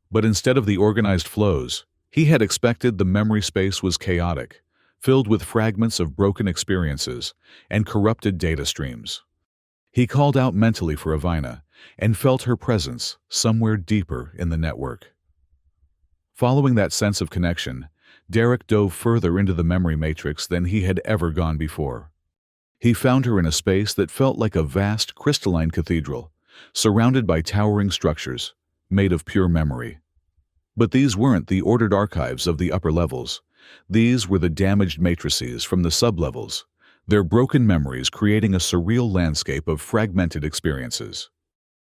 But instead of the organized flows, he had expected, the memory space was chaotic, filled with fragments of broken experiences and corrupted data streams. He called out mentally for Avina and felt her presence somewhere deeper in the network. Following that sense of connection, Derek dove further into the memory matrix than he had ever gone before. He found her in a space that felt like a vast crystalline cathedral, surrounded by towering structures made of pure memory. But these weren't the ordered archives of the upper levels. These were the damaged matrices from the sublevels, their broken memories creating a surreal landscape of fragmented experiences.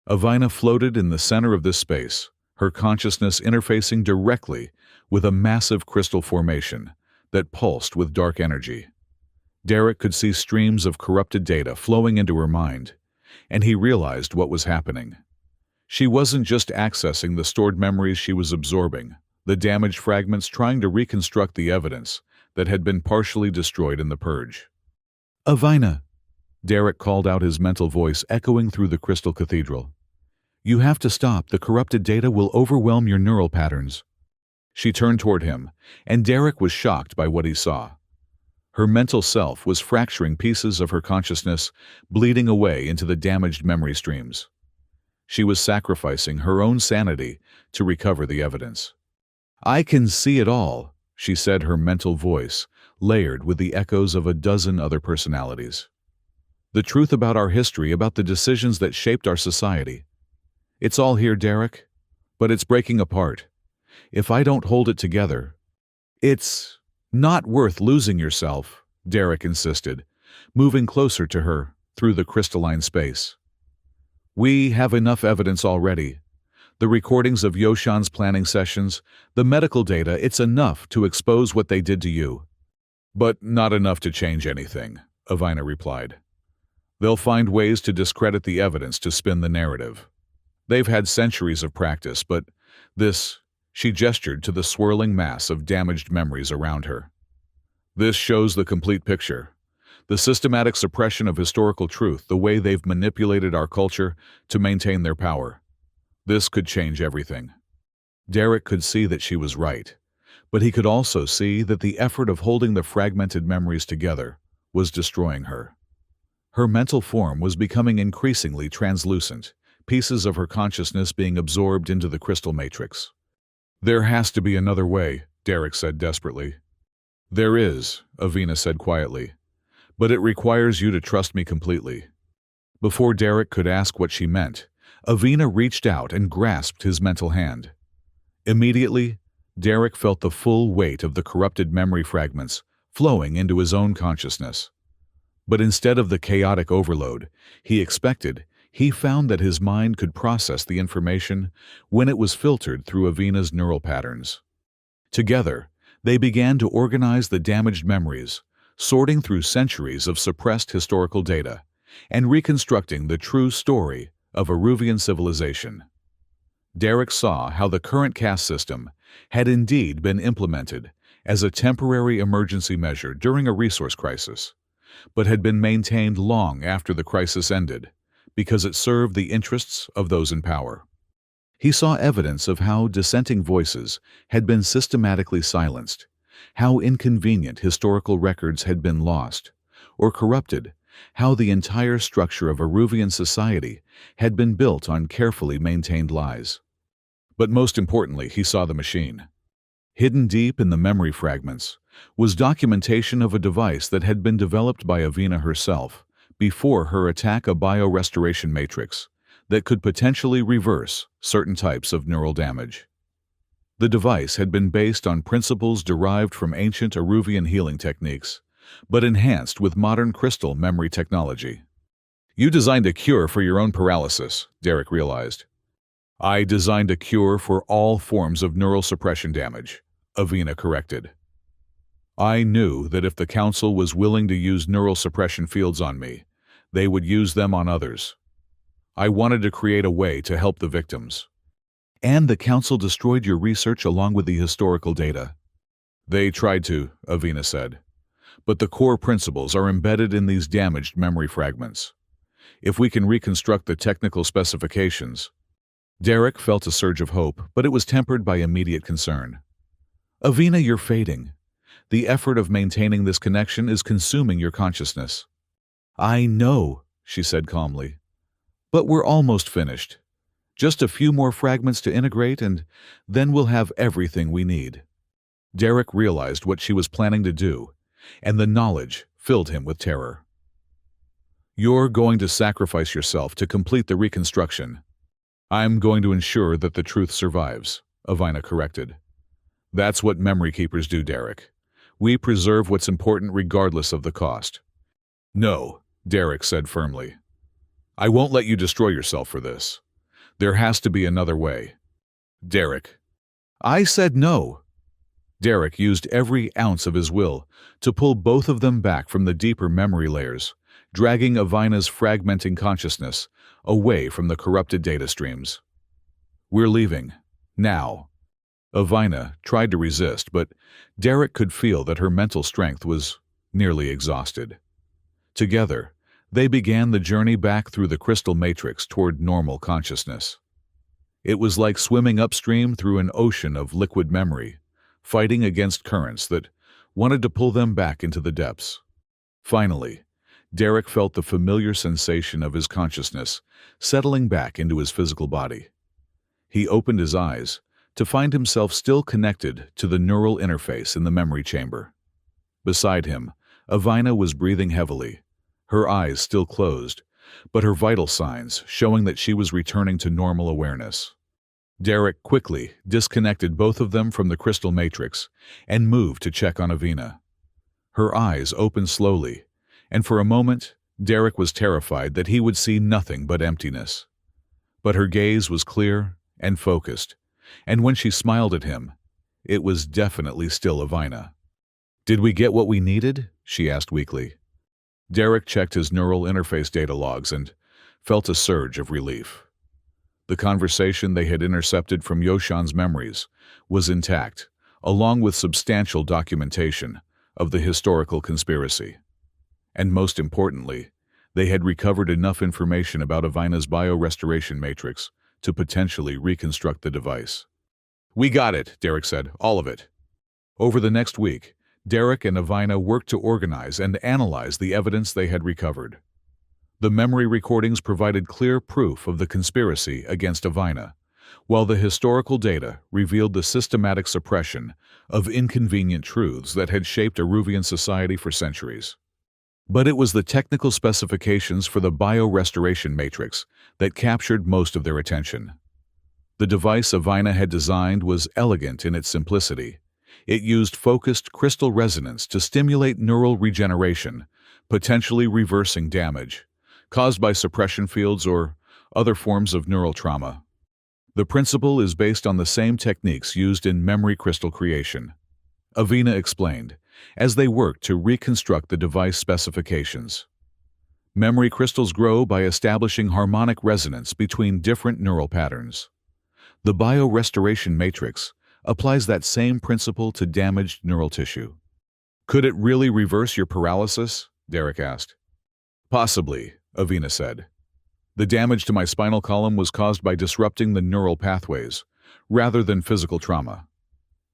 Avina floated in the center of this space, her consciousness interfacing directly with a massive crystal formation that pulsed with dark energy. Derek could see streams of corrupted data flowing into her mind, and he realized what was happening. She wasn't just accessing the stored memories she was absorbing, the damaged fragments trying to reconstruct the evidence that had been partially destroyed in the purge. "Avina," Derek called out, his mental voice echoing through the crystal cathedral. "You have to stop. The corrupted data will overwhelm your neural patterns." She turned toward him, and Derek was shocked by what he saw. Her mental self was fracturing pieces of her consciousness, bleeding away into the damaged memory streams. She was sacrificing her own sanity to recover the evidence. "I can see it all," she said, her mental voice layered with the echoes of a dozen other personalities. "The truth about our history, about the decisions that shaped our society. It's all here, Derek, but it's breaking apart. If I don't hold it together..." "It's not worth losing yourself," Derek insisted, moving closer to her through the crystalline space. "We have enough evidence already. The recordings of Yoshan's planning sessions, the medical data, it's enough to expose what they did to you." "But not enough to change anything," Avina replied. "They'll find ways to discredit the evidence to spin the narrative. They've had centuries of practice, but this..." She gestured to the swirling mass of damaged memories around her. "This shows the complete picture. The systematic suppression of historical truth, the way they've manipulated our culture to maintain their power. This could change everything." Derek could see that she was right, but he could also see that the effort of holding the fragmented memories together was destroying her. Her mental form was becoming increasingly translucent, pieces of her consciousness being absorbed into the crystal matrix. "There has to be another way," Derek said desperately. "There is," Avina said quietly, "but it requires you to trust me completely." Before Derek could ask what she meant, Avina reached out and grasped his mental hand. Immediately, Derek felt the full weight of the corrupted memory fragments flowing into his own consciousness. But instead of the chaotic overload he expected, he found that his mind could process the information when it was filtered through Avina's neural patterns. Together, they began to organize the damaged memories, sorting through centuries of suppressed historical data, and reconstructing the true story of Aruvian civilization. Derek saw how the current caste system had indeed been implemented as a temporary emergency measure during a resource crisis, but had been maintained long after the crisis ended, because it served the interests of those in power. He saw evidence of how dissenting voices had been systematically silenced, how inconvenient historical records had been lost or corrupted, how the entire structure of Aruvian society had been built on carefully maintained lies. But most importantly, he saw the machine. Hidden deep in the memory fragments was documentation of a device that had been developed by Avina herself before her attack, a biorestoration matrix that could potentially reverse certain types of neural damage. The device had been based on principles derived from ancient Aruvian healing techniques, but enhanced with modern crystal memory technology. "You designed a cure for your own paralysis," Derek realized. "I designed a cure for all forms of neural suppression damage," Avina corrected. "I knew that if the Council was willing to use neural suppression fields on me, they would use them on others. I wanted to create a way to help the victims." "And the Council destroyed your research along with the historical data." "They tried to," Avina said. "But the core principles are embedded in these damaged memory fragments. If we can reconstruct the technical specifications..." Derek felt a surge of hope, but it was tempered by immediate concern. "Avina, you're fading. The effort of maintaining this connection is consuming your consciousness." "I know," she said calmly. "But we're almost finished. Just a few more fragments to integrate, and then we'll have everything we need." Derek realized what she was planning to do, and the knowledge filled him with terror. "You're going to sacrifice yourself to complete the reconstruction." "I'm going to ensure that the truth survives," Avina corrected. "That's what memory keepers do, Derek. We preserve what's important regardless of the cost." "No," Derek said firmly. "I won't let you destroy yourself for this. There has to be another way." "Derek." "I said no." Derek used every ounce of his will to pull both of them back from the deeper memory layers, dragging Avina's fragmenting consciousness away from the corrupted data streams. "We're leaving. Now." Avina tried to resist, but Derek could feel that her mental strength was nearly exhausted. Together, they began the journey back through the crystal matrix toward normal consciousness. It was like swimming upstream through an ocean of liquid memory, fighting against currents that wanted to pull them back into the depths. Finally, Derek felt the familiar sensation of his consciousness settling back into his physical body. He opened his eyes to find himself still connected to the neural interface in the memory chamber. Beside him, Avina was breathing heavily, her eyes still closed, but her vital signs showing that she was returning to normal awareness. Derek quickly disconnected both of them from the crystal matrix and moved to check on Avina. Her eyes opened slowly, and for a moment, Derek was terrified that he would see nothing but emptiness. But her gaze was clear and focused, and when she smiled at him, it was definitely still Avina. "Did we get what we needed?" she asked weakly. Derek checked his neural interface data logs and felt a surge of relief. The conversation they had intercepted from Yoshan's memories was intact, along with substantial documentation of the historical conspiracy. And most importantly, they had recovered enough information about Avina's biorestoration matrix to potentially reconstruct the device. "We got it," Derek said, "all of it." Over the next week, Derek and Avina worked to organize and analyze the evidence they had recovered. The memory recordings provided clear proof of the conspiracy against Avina, while the historical data revealed the systematic suppression of inconvenient truths that had shaped Aruvian society for centuries. But it was the technical specifications for the biorestoration matrix that captured most of their attention. The device Avina had designed was elegant in its simplicity. It used focused crystal resonance to stimulate neural regeneration, potentially reversing damage caused by suppression fields or other forms of neural trauma. The principle is based on the same techniques used in memory crystal creation, Avina explained, as they worked to reconstruct the device specifications. Memory crystals grow by establishing harmonic resonance between different neural patterns. The biorestoration matrix applies that same principle to damaged neural tissue. "Could it really reverse your paralysis?" Derek asked. "Possibly," Avina said. "The damage to my spinal column was caused by disrupting the neural pathways, rather than physical trauma.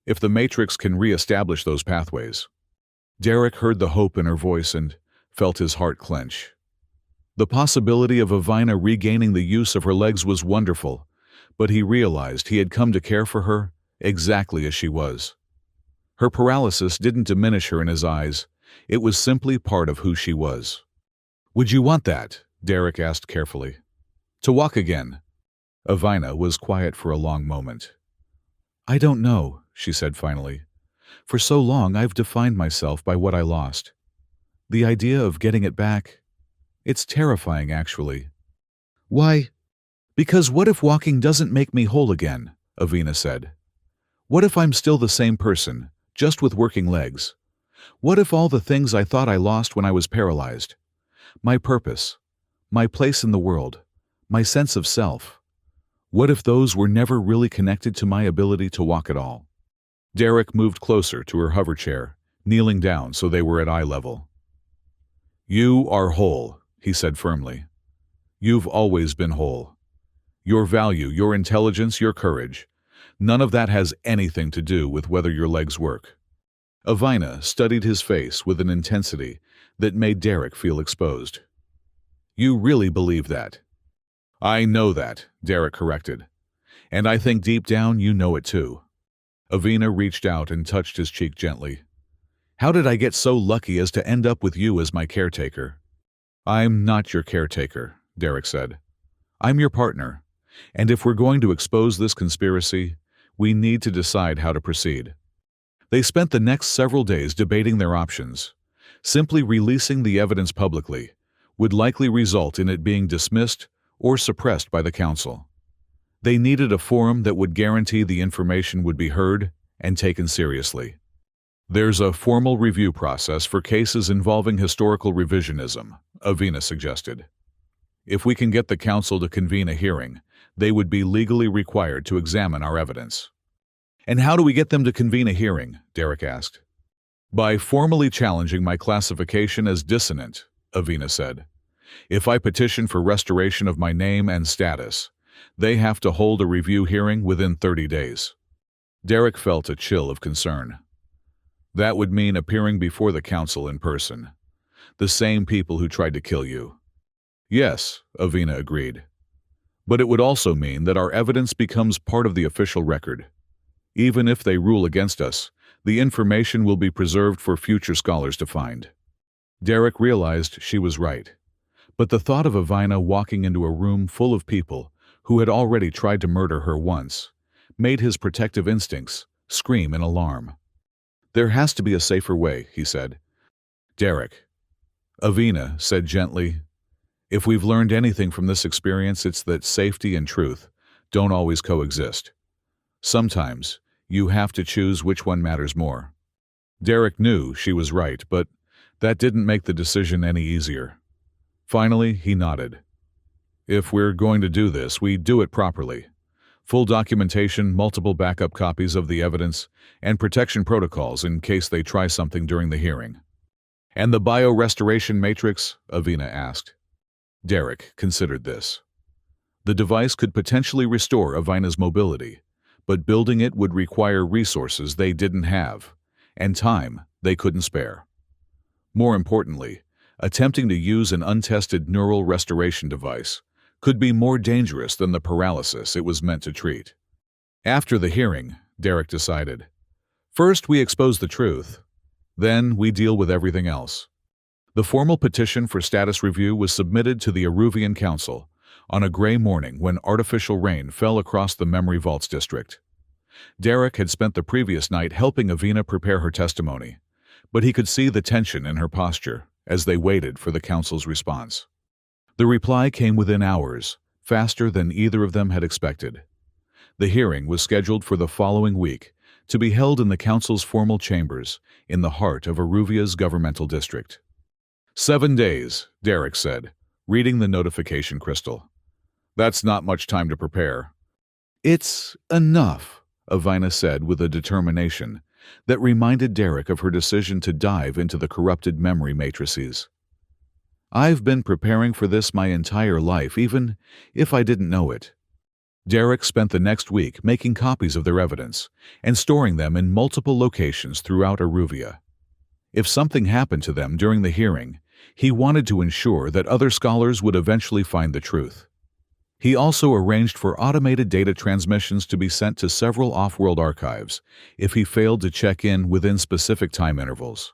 If the matrix can re-establish those pathways..." Derek heard the hope in her voice and felt his heart clench. The possibility of Avina regaining the use of her legs was wonderful, but he realized he had come to care for her exactly as she was. Her paralysis didn't diminish her in his eyes. It was simply part of who she was. "Would you want that?" Derek asked carefully. "To walk again?" Avina was quiet for a long moment. "I don't know," she said finally. "For so long I've defined myself by what I lost. The idea of getting it back, it's terrifying actually." "Why?" "Because what if walking doesn't make me whole again?" Avina said. "What if I'm still the same person, just with working legs? What if all the things I thought I lost when I was paralyzed? My purpose, my place in the world, my sense of self. What if those were never really connected to my ability to walk at all?" Derek moved closer to her hover chair, kneeling down so they were at eye level. "You are whole," he said firmly. "You've always been whole. Your value, your intelligence, your courage, none of that has anything to do with whether your legs work." Avina studied his face with an intensity that made Derek feel exposed. "You really believe that?" "I know that," Derek corrected. "And I think deep down you know it too." Avina reached out and touched his cheek gently. "How did I get so lucky as to end up with you as my caretaker?" "I'm not your caretaker," Derek said. "I'm your partner. And if we're going to expose this conspiracy, we need to decide how to proceed." They spent the next several days debating their options. Simply releasing the evidence publicly would likely result in it being dismissed or suppressed by the council. They needed a forum that would guarantee the information would be heard and taken seriously. "There's a formal review process for cases involving historical revisionism," Avina suggested. "If we can get the council to convene a hearing, they would be legally required to examine our evidence." "And how do we get them to convene a hearing?" Derek asked. "By formally challenging my classification as dissonant," Avina said. "If I petition for restoration of my name and status, they have to hold a review hearing within 30 days. Derek felt a chill of concern. "That would mean appearing before the council in person. The same people who tried to kill you." "Yes," Avina agreed. "But it would also mean that our evidence becomes part of the official record. Even if they rule against us, the information will be preserved for future scholars to find." Derek realized she was right. But the thought of Avina walking into a room full of people who had already tried to murder her once made his protective instincts scream in alarm. "There has to be a safer way," he said. "Derek," Avina said gently, "if we've learned anything from this experience, it's that safety and truth don't always coexist. Sometimes you have to choose which one matters more." Derek knew she was right, but that didn't make the decision any easier. Finally, he nodded. "If we're going to do this, we do it properly. Full documentation, multiple backup copies of the evidence, and protection protocols in case they try something during the hearing." "And the biorestoration matrix?" Avina asked. Derek considered this. The device could potentially restore Avina's mobility, but building it would require resources they didn't have, and time they couldn't spare. More importantly, attempting to use an untested neural restoration device could be more dangerous than the paralysis it was meant to treat. After the hearing, Derek decided, first we expose the truth, then we deal with everything else. The formal petition for status review was submitted to the Aruvian Council on a gray morning when artificial rain fell across the Memory Vaults district. Derek had spent the previous night helping Avina prepare her testimony, but he could see the tension in her posture as they waited for the council's response. The reply came within hours, faster than either of them had expected. The hearing was scheduled for the following week to be held in the council's formal chambers in the heart of Aruvia's governmental district. 7 days, Derek said, reading the notification crystal. That's not much time to prepare. It's enough, Avina said with a determination that reminded Derek of her decision to dive into the corrupted memory matrices. I've been preparing for this my entire life, even if I didn't know it. Derek spent the next week making copies of their evidence and storing them in multiple locations throughout Aruvia. If something happened to them during the hearing, he wanted to ensure that other scholars would eventually find the truth. He also arranged for automated data transmissions to be sent to several off-world archives if he failed to check in within specific time intervals.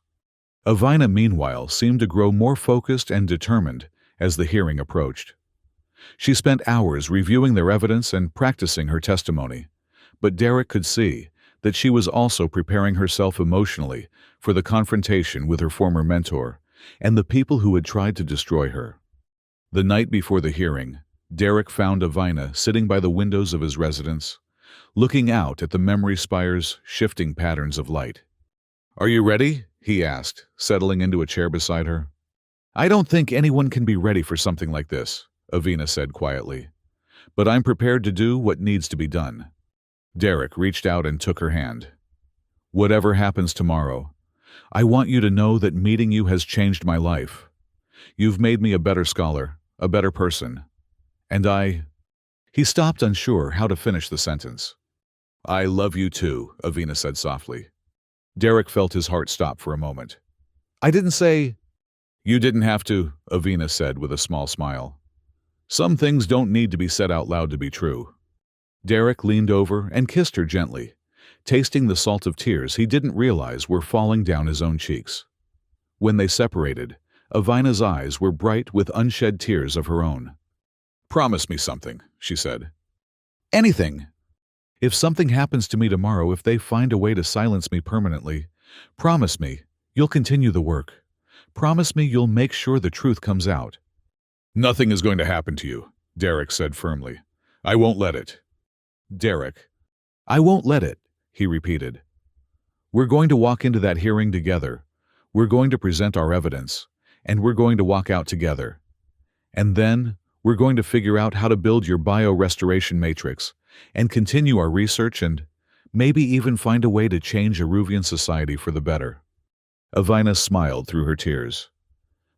Avina, meanwhile, seemed to grow more focused and determined as the hearing approached. She spent hours reviewing their evidence and practicing her testimony, but Derek could see that she was also preparing herself emotionally for the confrontation with her former mentor and the people who had tried to destroy her. The night before the hearing, Derek found Avina sitting by the windows of his residence, looking out at the memory spire's shifting patterns of light. "Are you ready?" he asked, settling into a chair beside her. "I don't think anyone can be ready for something like this," Avina said quietly. "But I'm prepared to do what needs to be done." Derek reached out and took her hand. "Whatever happens tomorrow, I want you to know that meeting you has changed my life. You've made me a better scholar, a better person. And He stopped, unsure how to finish the sentence. "I love you too," Avina said softly. Derek felt his heart stop for a moment. "I didn't say—" "You didn't have to," Avina said with a small smile. "Some things don't need to be said out loud to be true." Derek leaned over and kissed her gently, tasting the salt of tears he didn't realize were falling down his own cheeks. When they separated, Avina's eyes were bright with unshed tears of her own. "Promise me something," she said. "Anything. If something happens to me tomorrow, if they find a way to silence me permanently, promise me you'll continue the work. Promise me you'll make sure the truth comes out." "Nothing is going to happen to you," Derek said firmly. "I won't let it." "Derek, I won't let it," he repeated. "We're going to walk into that hearing together. We're going to present our evidence, and we're going to walk out together. And then we're going to figure out how to build your bio-restoration matrix and continue our research and maybe even find a way to change Aruvian society for the better." Avina smiled through her tears.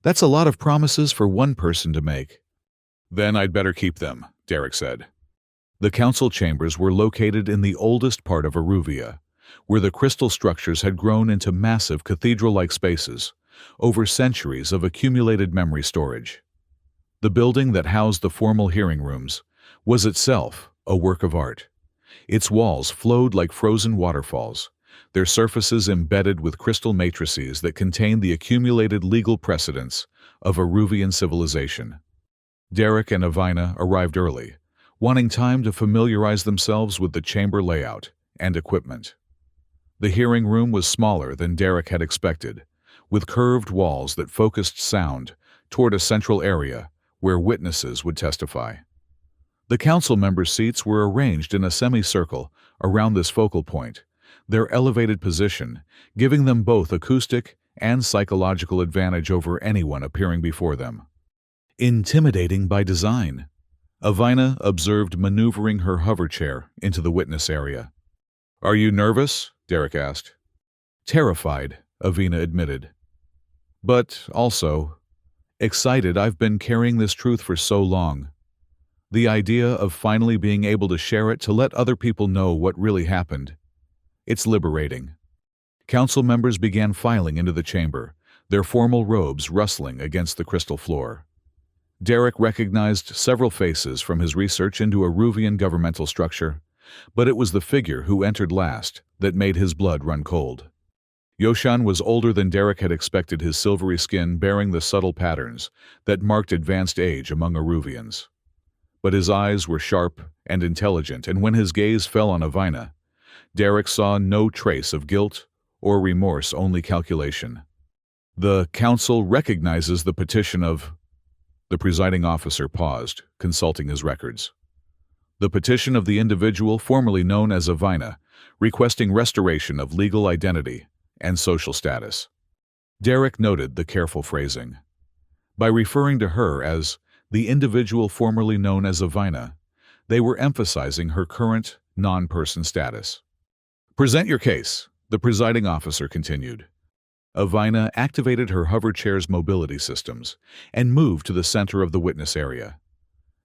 "That's a lot of promises for one person to make." "Then I'd better keep them," Derek said. The council chambers were located in the oldest part of Aruvia, where the crystal structures had grown into massive cathedral-like spaces over centuries of accumulated memory storage. The building that housed the formal hearing rooms was itself a work of art. Its walls flowed like frozen waterfalls, their surfaces embedded with crystal matrices that contained the accumulated legal precedents of Aruvian civilization. Derek and Avina arrived early, wanting time to familiarize themselves with the chamber layout and equipment. The hearing room was smaller than Derek had expected, with curved walls that focused sound toward a central area where witnesses would testify. The council members' seats were arranged in a semicircle around this focal point, their elevated position giving them both acoustic and psychological advantage over anyone appearing before them. Intimidating by design, Avina observed maneuvering her hover chair into the witness area. "Are you nervous?" Derek asked. "Terrified," Avina admitted. "But also excited. I've been carrying this truth for so long. The idea of finally being able to share it, to let other people know what really happened. It's liberating." Council members began filing into the chamber, their formal robes rustling against the crystal floor. Derek recognized several faces from his research into Aruvian governmental structure, but it was the figure who entered last that made his blood run cold. Yoshan was older than Derek had expected, his silvery skin bearing the subtle patterns that marked advanced age among Aruvians. But his eyes were sharp and intelligent, and when his gaze fell on Avina, Derek saw no trace of guilt or remorse, only calculation. "The council recognizes the petition of—" The presiding officer paused, consulting his records. "The petition of the individual formerly known as Avina, requesting restoration of legal identity and social status." Derek noted the careful phrasing. By referring to her as the individual formerly known as Avina, they were emphasizing her current non-person status. "Present your case," the presiding officer continued. Avina activated her hover chair's mobility systems and moved to the center of the witness area.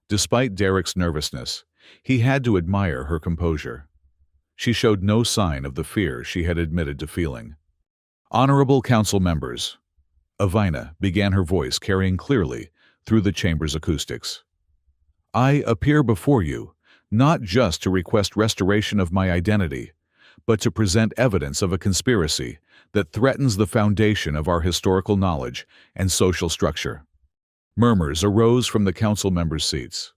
Despite Derek's nervousness, he had to admire her composure. She showed no sign of the fear she had admitted to feeling. "Honorable council members," Avina began, her voice carrying clearly through the chamber's acoustics. I appear before you, not just to request restoration of my identity, but to present evidence of a conspiracy that threatens the foundation of our historical knowledge and social structure." Murmurs arose from the council members' seats.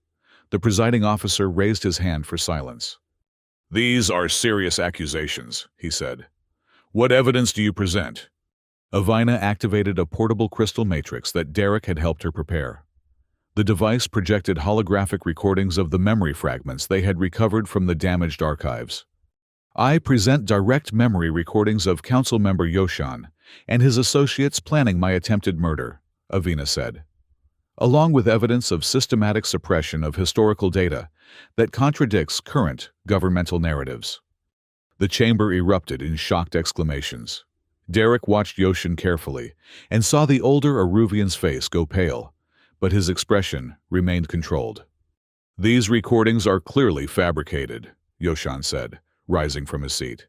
The presiding officer raised his hand for silence. "These are serious accusations," he said. "What evidence do you present?" Avina activated a portable crystal matrix that Derek had helped her prepare. The device projected holographic recordings of the memory fragments they had recovered from the damaged archives. "I present direct memory recordings of Council Member Yoshan and his associates planning my attempted murder," Avina said, "along with evidence of systematic suppression of historical data that contradicts current governmental narratives." The chamber erupted in shocked exclamations. Derek watched Yoshan carefully and saw the older Aruvian's face go pale, but his expression remained controlled. "These recordings are clearly fabricated," Yoshan said, rising from his seat.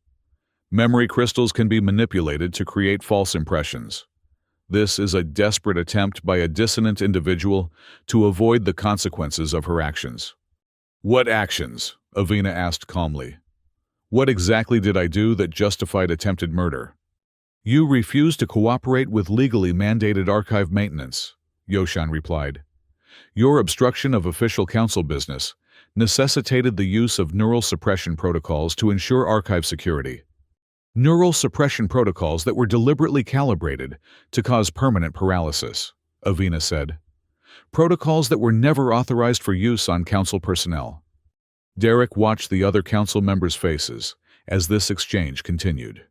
"Memory crystals can be manipulated to create false impressions. This is a desperate attempt by a dissonant individual to avoid the consequences of her actions." "What actions?" Avina asked calmly. "What exactly did I do that justified attempted murder?" "You refused to cooperate with legally mandated archive maintenance," Yoshan replied. "Your obstruction of official council business necessitated the use of neural suppression protocols to ensure archive security. Neural suppression protocols that were deliberately calibrated to cause permanent paralysis," Avina said. "Protocols that were never authorized for use on council personnel." Derek watched the other council members' faces as this exchange continued.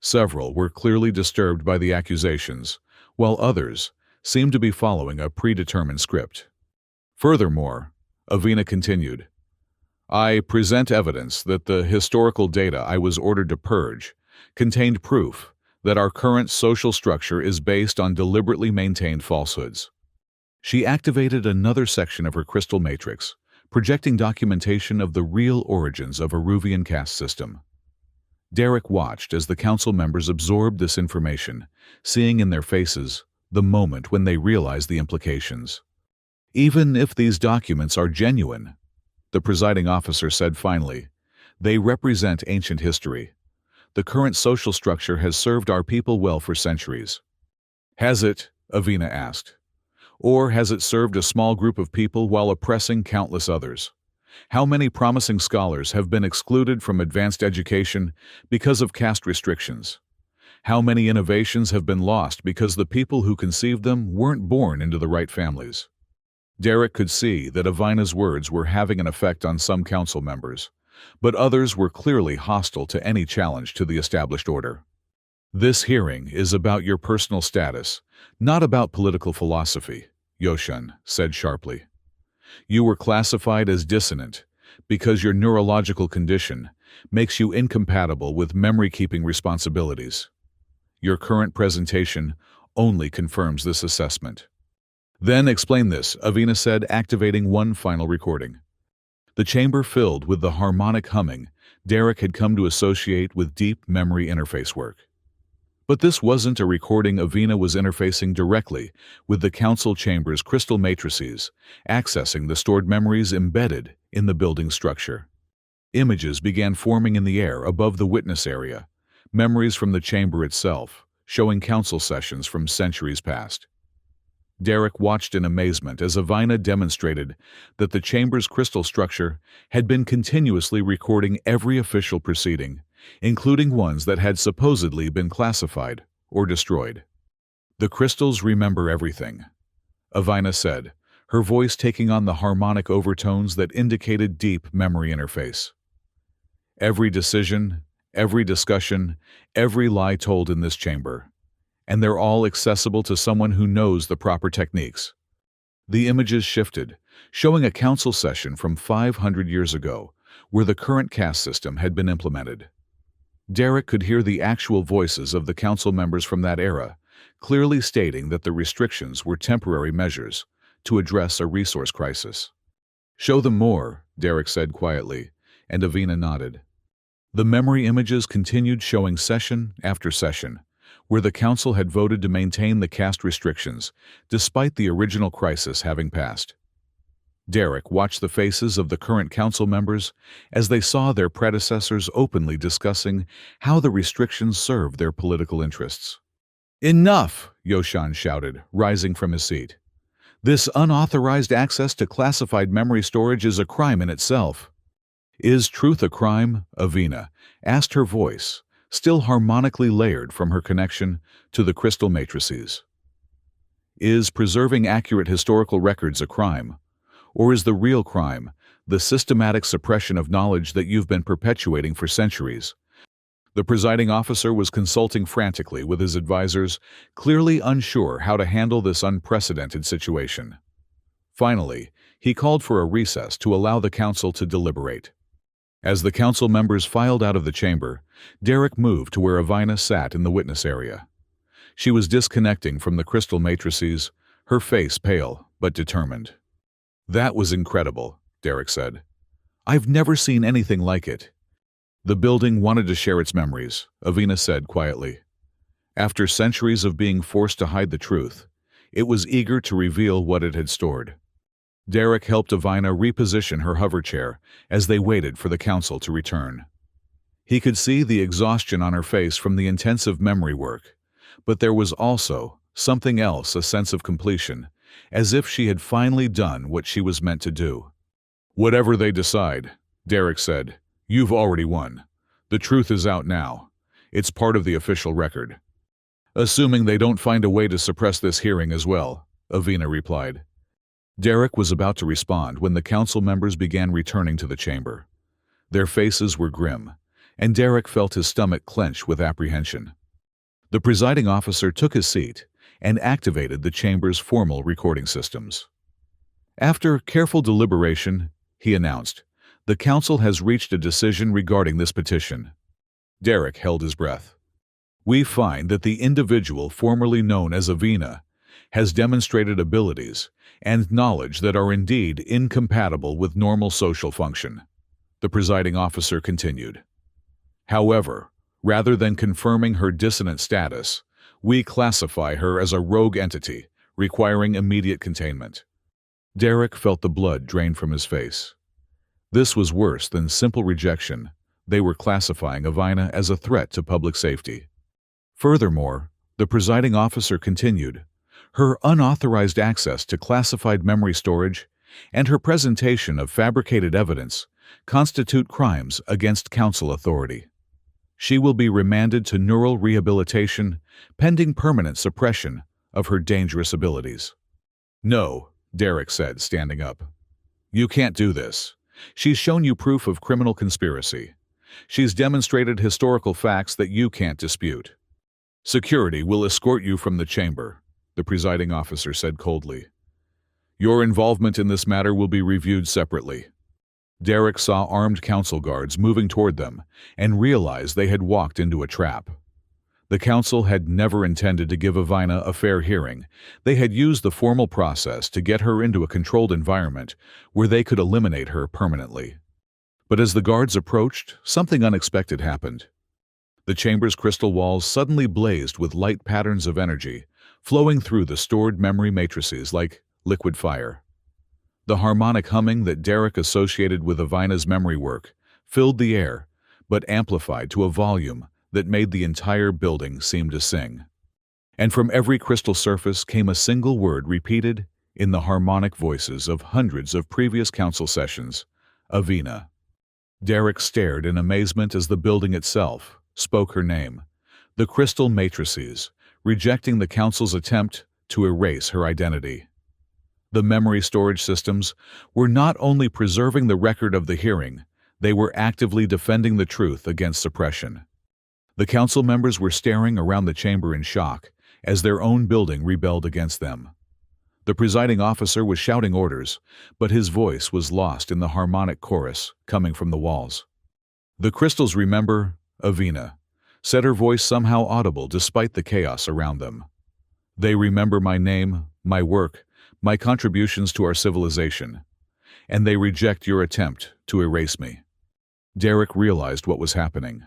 Several were clearly disturbed by the accusations, while others seemed to be following a predetermined script. "Furthermore," Avina continued, "I present evidence that the historical data I was ordered to purge contained proof that our current social structure is based on deliberately maintained falsehoods." She activated another section of her crystal matrix, projecting documentation of the real origins of Aruvian caste system. Derek watched as the council members absorbed this information, seeing in their faces the moment when they realized the implications. "Even if these documents are genuine," the presiding officer said finally, "they represent ancient history. The current social structure has served our people well for centuries." "Has it?" Avina asked. "Or has it served a small group of people while oppressing countless others? How many promising scholars have been excluded from advanced education because of caste restrictions? How many innovations have been lost because the people who conceived them weren't born into the right families?" Derek could see that Avina's words were having an effect on some council members, but others were clearly hostile to any challenge to the established order. "This hearing is about your personal status, not about political philosophy," Yoshan said sharply. "You were classified as dissonant because your neurological condition makes you incompatible with memory-keeping responsibilities. Your current presentation only confirms this assessment." "Then explain this," Avina said, activating one final recording. The chamber filled with the harmonic humming Derek had come to associate with deep memory interface work. But this wasn't a recording. Avina was interfacing directly with the council chamber's crystal matrices, accessing the stored memories embedded in the building structure. Images began forming in the air above the witness area, memories from the chamber itself, showing council sessions from centuries past. Derek watched in amazement as Avina demonstrated that the chamber's crystal structure had been continuously recording every official proceeding, including ones that had supposedly been classified or destroyed. "The crystals remember everything," Avina said, her voice taking on the harmonic overtones that indicated deep memory interface. "Every decision, every discussion, every lie told in this chamber. And they're all accessible to someone who knows the proper techniques." The images shifted, showing a council session from 500 years ago, where the current caste system had been implemented. Derek could hear the actual voices of the council members from that era, clearly stating that the restrictions were temporary measures to address a resource crisis. "Show them more," Derek said quietly, and Avina nodded. The memory images continued showing session after session, where the council had voted to maintain the caste restrictions, despite the original crisis having passed. Derek watched the faces of the current council members as they saw their predecessors openly discussing how the restrictions served their political interests. "Enough!" Yoshan shouted, rising from his seat. "This unauthorized access to classified memory storage is a crime in itself." "Is truth a crime?" Avina asked, her voice still harmonically layered from her connection to the crystal matrices. "Is preserving accurate historical records a crime? Or is the real crime the systematic suppression of knowledge that you've been perpetuating for centuries?" The presiding officer was consulting frantically with his advisors, clearly unsure how to handle this unprecedented situation. Finally, he called for a recess to allow the council to deliberate. As the council members filed out of the chamber, Derek moved to where Avina sat in the witness area. She was disconnecting from the crystal matrices, her face pale but determined. "That was incredible," Derek said. "I've never seen anything like it." "The building wanted to share its memories," Avina said quietly. "After centuries of being forced to hide the truth, it was eager to reveal what it had stored." Derek helped Avina reposition her hover chair as they waited for the council to return. He could see the exhaustion on her face from the intensive memory work, but there was also something else, a sense of completion, as if she had finally done what she was meant to do. "Whatever they decide," Derek said, "you've already won. The truth is out now. It's part of the official record." "Assuming they don't find a way to suppress this hearing as well," Avina replied. Derek was about to respond when the council members began returning to the chamber. Their faces were grim, and Derek felt his stomach clench with apprehension. The presiding officer took his seat and activated the chamber's formal recording systems. After careful deliberation, he announced, "The council has reached a decision regarding this petition." Derek held his breath. "We find that the individual formerly known as Avina has demonstrated abilities and knowledge that are indeed incompatible with normal social function," the presiding officer continued. "However, rather than confirming her dissonant status, we classify her as a rogue entity, requiring immediate containment." Derek felt the blood drain from his face. This was worse than simple rejection. They were classifying Avina as a threat to public safety. Furthermore, the presiding officer continued, "Her unauthorized access to classified memory storage and her presentation of fabricated evidence constitute crimes against council authority. She will be remanded to neural rehabilitation pending permanent suppression of her dangerous abilities." "No," Derek said, standing up. "You can't do this. She's shown you proof of criminal conspiracy. She's demonstrated historical facts that you can't dispute. Security will escort you from the chamber," the presiding officer said coldly. "Your involvement in this matter will be reviewed separately." Derek saw armed council guards moving toward them and realized they had walked into a trap. The council had never intended to give Avina a fair hearing. They had used the formal process to get her into a controlled environment where they could eliminate her permanently. But as the guards approached, something unexpected happened. The chamber's crystal walls suddenly blazed with light patterns of energy, flowing through the stored memory matrices like liquid fire. The harmonic humming that Derek associated with Avina's memory work filled the air, but amplified to a volume that made the entire building seem to sing. And from every crystal surface came a single word repeated in the harmonic voices of hundreds of previous council sessions: Avina. Derek stared in amazement as the building itself spoke her name, the crystal matrices, rejecting the council's attempt to erase her identity. The memory storage systems were not only preserving the record of the hearing, they were actively defending the truth against suppression. The council members were staring around the chamber in shock as their own building rebelled against them. The presiding officer was shouting orders, but his voice was lost in the harmonic chorus coming from the walls. "The crystals remember Avina," said her voice somehow audible despite the chaos around them. "They remember my name, my work, my contributions to our civilization, and they reject your attempt to erase me." Derek realized what was happening.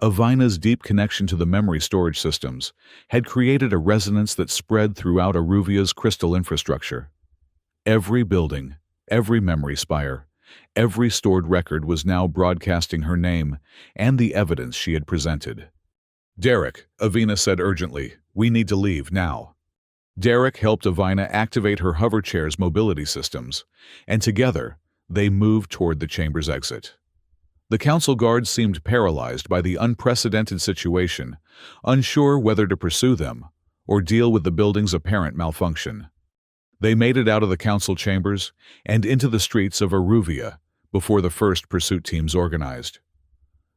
Avina's deep connection to the memory storage systems had created a resonance that spread throughout Aruvia's crystal infrastructure. Every building, Every memory spire, every stored record was now broadcasting her name and the evidence she had presented. "Derek," Avina said urgently, "we need to leave now." Derek helped Avina activate her hover chair's mobility systems, and together, they moved toward the chamber's exit. The council guards seemed paralyzed by the unprecedented situation, unsure whether to pursue them or deal with the building's apparent malfunction. They made it out of the council chambers and into the streets of Aruvia before the first pursuit teams organized.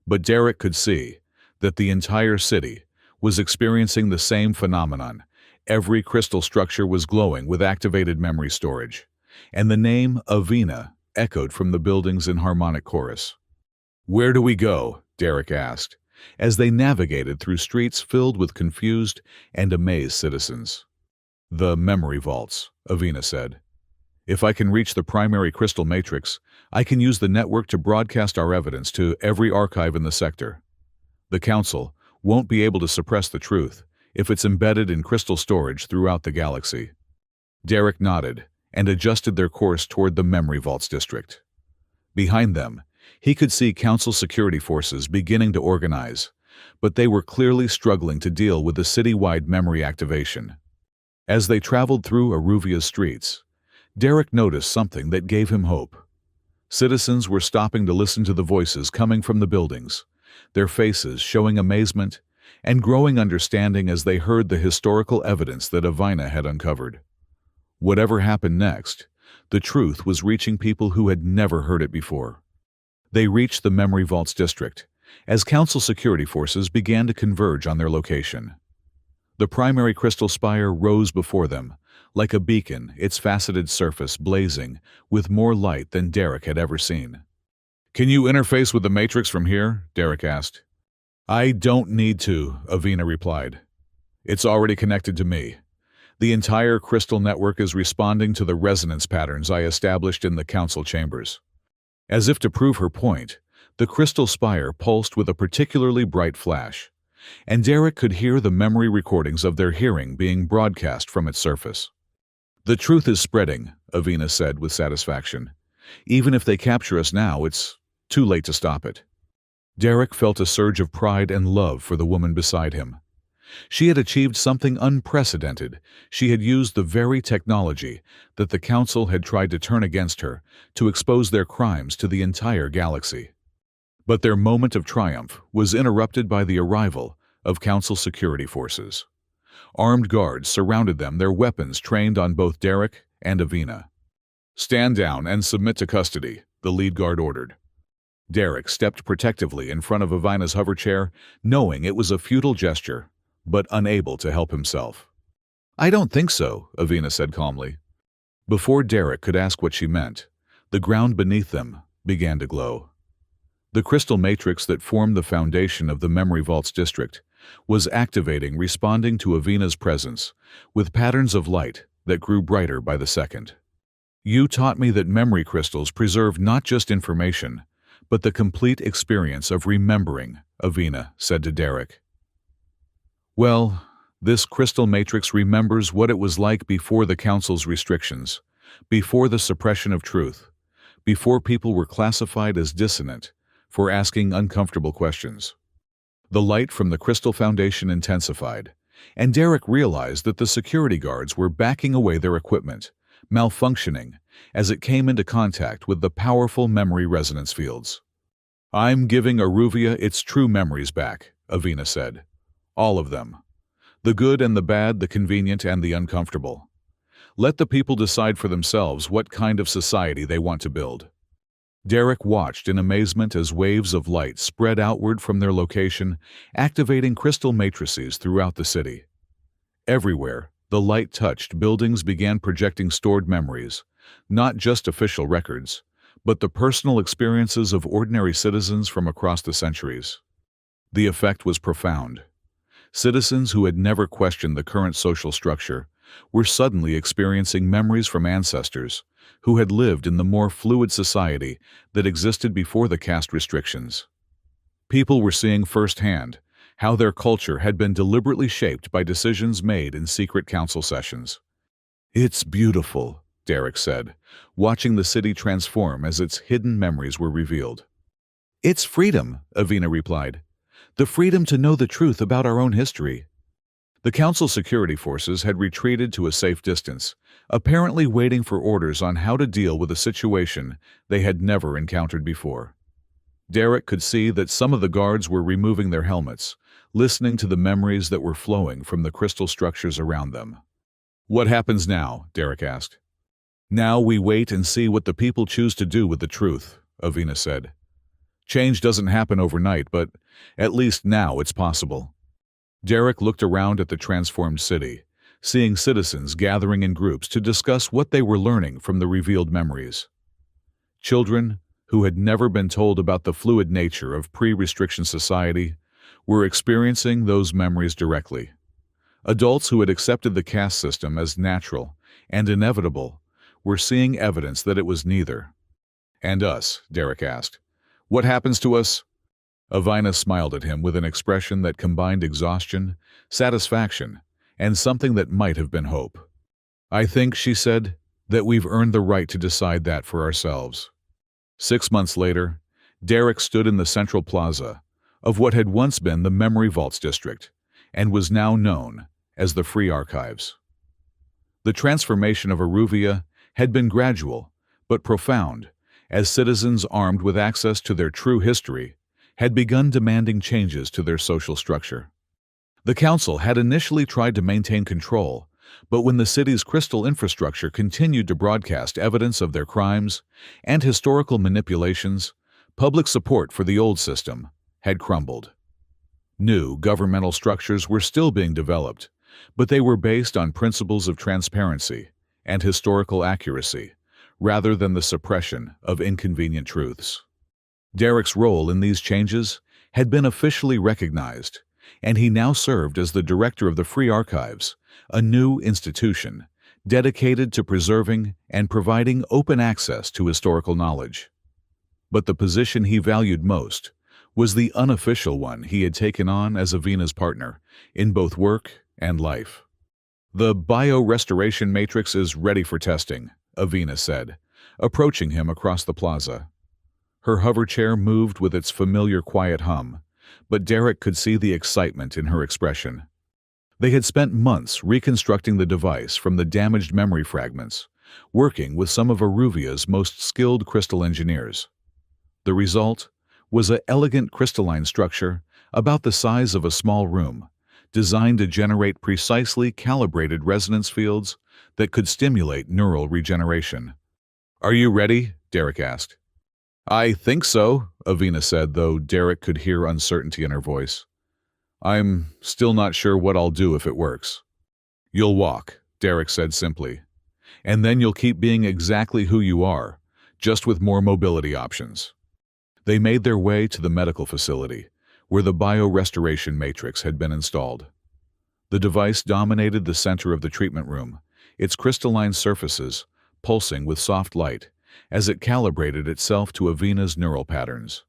But Derek could see that the entire city was experiencing the same phenomenon. Every crystal structure was glowing with activated memory storage, and the name Avina echoed from the buildings in harmonic chorus. "Where do we go?" Derek asked, as they navigated through streets filled with confused and amazed citizens. "The memory vaults," Avina said. "If I can reach the primary crystal matrix, I can use the network to broadcast our evidence to every archive in the sector. The Council won't be able to suppress the truth if it's embedded in crystal storage throughout the galaxy." Derek nodded and adjusted their course toward the Memory Vaults district. Behind them, he could see Council security forces beginning to organize, but they were clearly struggling to deal with the city-wide memory activation. As they traveled through Aruvia's streets, Derek noticed something that gave him hope. Citizens were stopping to listen to the voices coming from the buildings, their faces showing amazement and growing understanding as they heard the historical evidence that Avina had uncovered. Whatever happened next, the truth was reaching people who had never heard it before. They reached the Memory Vaults district as Council security forces began to converge on their location. The primary crystal spire rose before them, like a beacon, its faceted surface blazing with more light than Derek had ever seen. "Can you interface with the Matrix from here?" Derek asked. "I don't need to," Avina replied. "It's already connected to me. The entire crystal network is responding to the resonance patterns I established in the Council chambers." As if to prove her point, the crystal spire pulsed with a particularly bright flash, and Derek could hear the memory recordings of their hearing being broadcast from its surface. "The truth is spreading," Avina said with satisfaction. "Even if they capture us now, it's too late to stop it." Derek felt a surge of pride and love for the woman beside him. She had achieved something unprecedented. She had used the very technology that the Council had tried to turn against her to expose their crimes to the entire galaxy. But their moment of triumph was interrupted by the arrival of Council security forces. Armed guards surrounded them, their weapons trained on both Derek and Avina. "Stand down and submit to custody," the lead guard ordered. Derek stepped protectively in front of Avina's hover chair, knowing it was a futile gesture, but unable to help himself. "I don't think so," Avina said calmly. Before Derek could ask what she meant, the ground beneath them began to glow. The crystal matrix that formed the foundation of the Memory Vaults district was activating, responding to Avina's presence, with patterns of light that grew brighter by the second. "You taught me that memory crystals preserve not just information, but the complete experience of remembering," Avina said to Derek. "Well, this crystal matrix remembers what it was like before the Council's restrictions, before the suppression of truth, before people were classified as dissonant for asking uncomfortable questions." The light from the crystal foundation intensified, and Derek realized that the security guards were backing away their equipment, malfunctioning, as it came into contact with the powerful memory resonance fields. "I'm giving Aruvia its true memories back," Avina said. "All of them. The good and the bad, the convenient and the uncomfortable. Let the people decide for themselves what kind of society they want to build." Derek watched in amazement as waves of light spread outward from their location, activating crystal matrices throughout the city. Everywhere, the light touched, buildings began projecting stored memories, not just official records, but the personal experiences of ordinary citizens from across the centuries. The effect was profound. Citizens who had never questioned the current social structure were suddenly experiencing memories from ancestors who had lived in the more fluid society that existed before the caste restrictions. People were seeing firsthand how their culture had been deliberately shaped by decisions made in secret council sessions. "It's beautiful," Derek said, watching the city transform as its hidden memories were revealed. "It's freedom," Avina replied. "The freedom to know the truth about our own history." The Council security forces had retreated to a safe distance, apparently waiting for orders on how to deal with a situation they had never encountered before. Derek could see that some of the guards were removing their helmets, listening to the memories that were flowing from the crystal structures around them. "What happens now?" Derek asked. "Now we wait and see what the people choose to do with the truth," Avina said. "Change doesn't happen overnight, but at least now it's possible." Derek looked around at the transformed city, seeing citizens gathering in groups to discuss what they were learning from the revealed memories. Children, who had never been told about the fluid nature of pre-restriction society, were experiencing those memories directly. Adults who had accepted the caste system as natural and inevitable were seeing evidence that it was neither. "And us?" Derek asked. "What happens to us?" Avina smiled at him with an expression that combined exhaustion, satisfaction, and something that might have been hope. "I think," she said, "that we've earned the right to decide that for ourselves." 6 months later, Derek stood in the central plaza of what had once been the Memory Vaults district and was now known as the Free Archives. The transformation of Aruvia had been gradual but profound, as citizens armed with access to their true history had begun demanding changes to their social structure. The council had initially tried to maintain control, but when the city's crystal infrastructure continued to broadcast evidence of their crimes and historical manipulations, public support for the old system had crumbled. New governmental structures were still being developed, but they were based on principles of transparency and historical accuracy, rather than the suppression of inconvenient truths. Derek's role in these changes had been officially recognized, and he now served as the director of the Free Archives, a new institution dedicated to preserving and providing open access to historical knowledge. But the position he valued most was the unofficial one he had taken on as Avina's partner in both work and life. "The biorestoration matrix is ready for testing," Avina said, approaching him across the plaza. Her hover chair moved with its familiar quiet hum, but Derek could see the excitement in her expression. They had spent months reconstructing the device from the damaged memory fragments, working with some of Aruvia's most skilled crystal engineers. The result was an elegant crystalline structure about the size of a small room, designed to generate precisely calibrated resonance fields that could stimulate neural regeneration. "Are you ready?" Derek asked. "I think so," Avina said, though Derek could hear uncertainty in her voice. "I'm still not sure what I'll do if it works." "You'll walk," Derek said simply. "And then you'll keep being exactly who you are, just with more mobility options." They made their way to the medical facility, where the biorestoration matrix had been installed. The device dominated the center of the treatment room, its crystalline surfaces pulsing with soft light as it calibrated itself to Avina's neural patterns.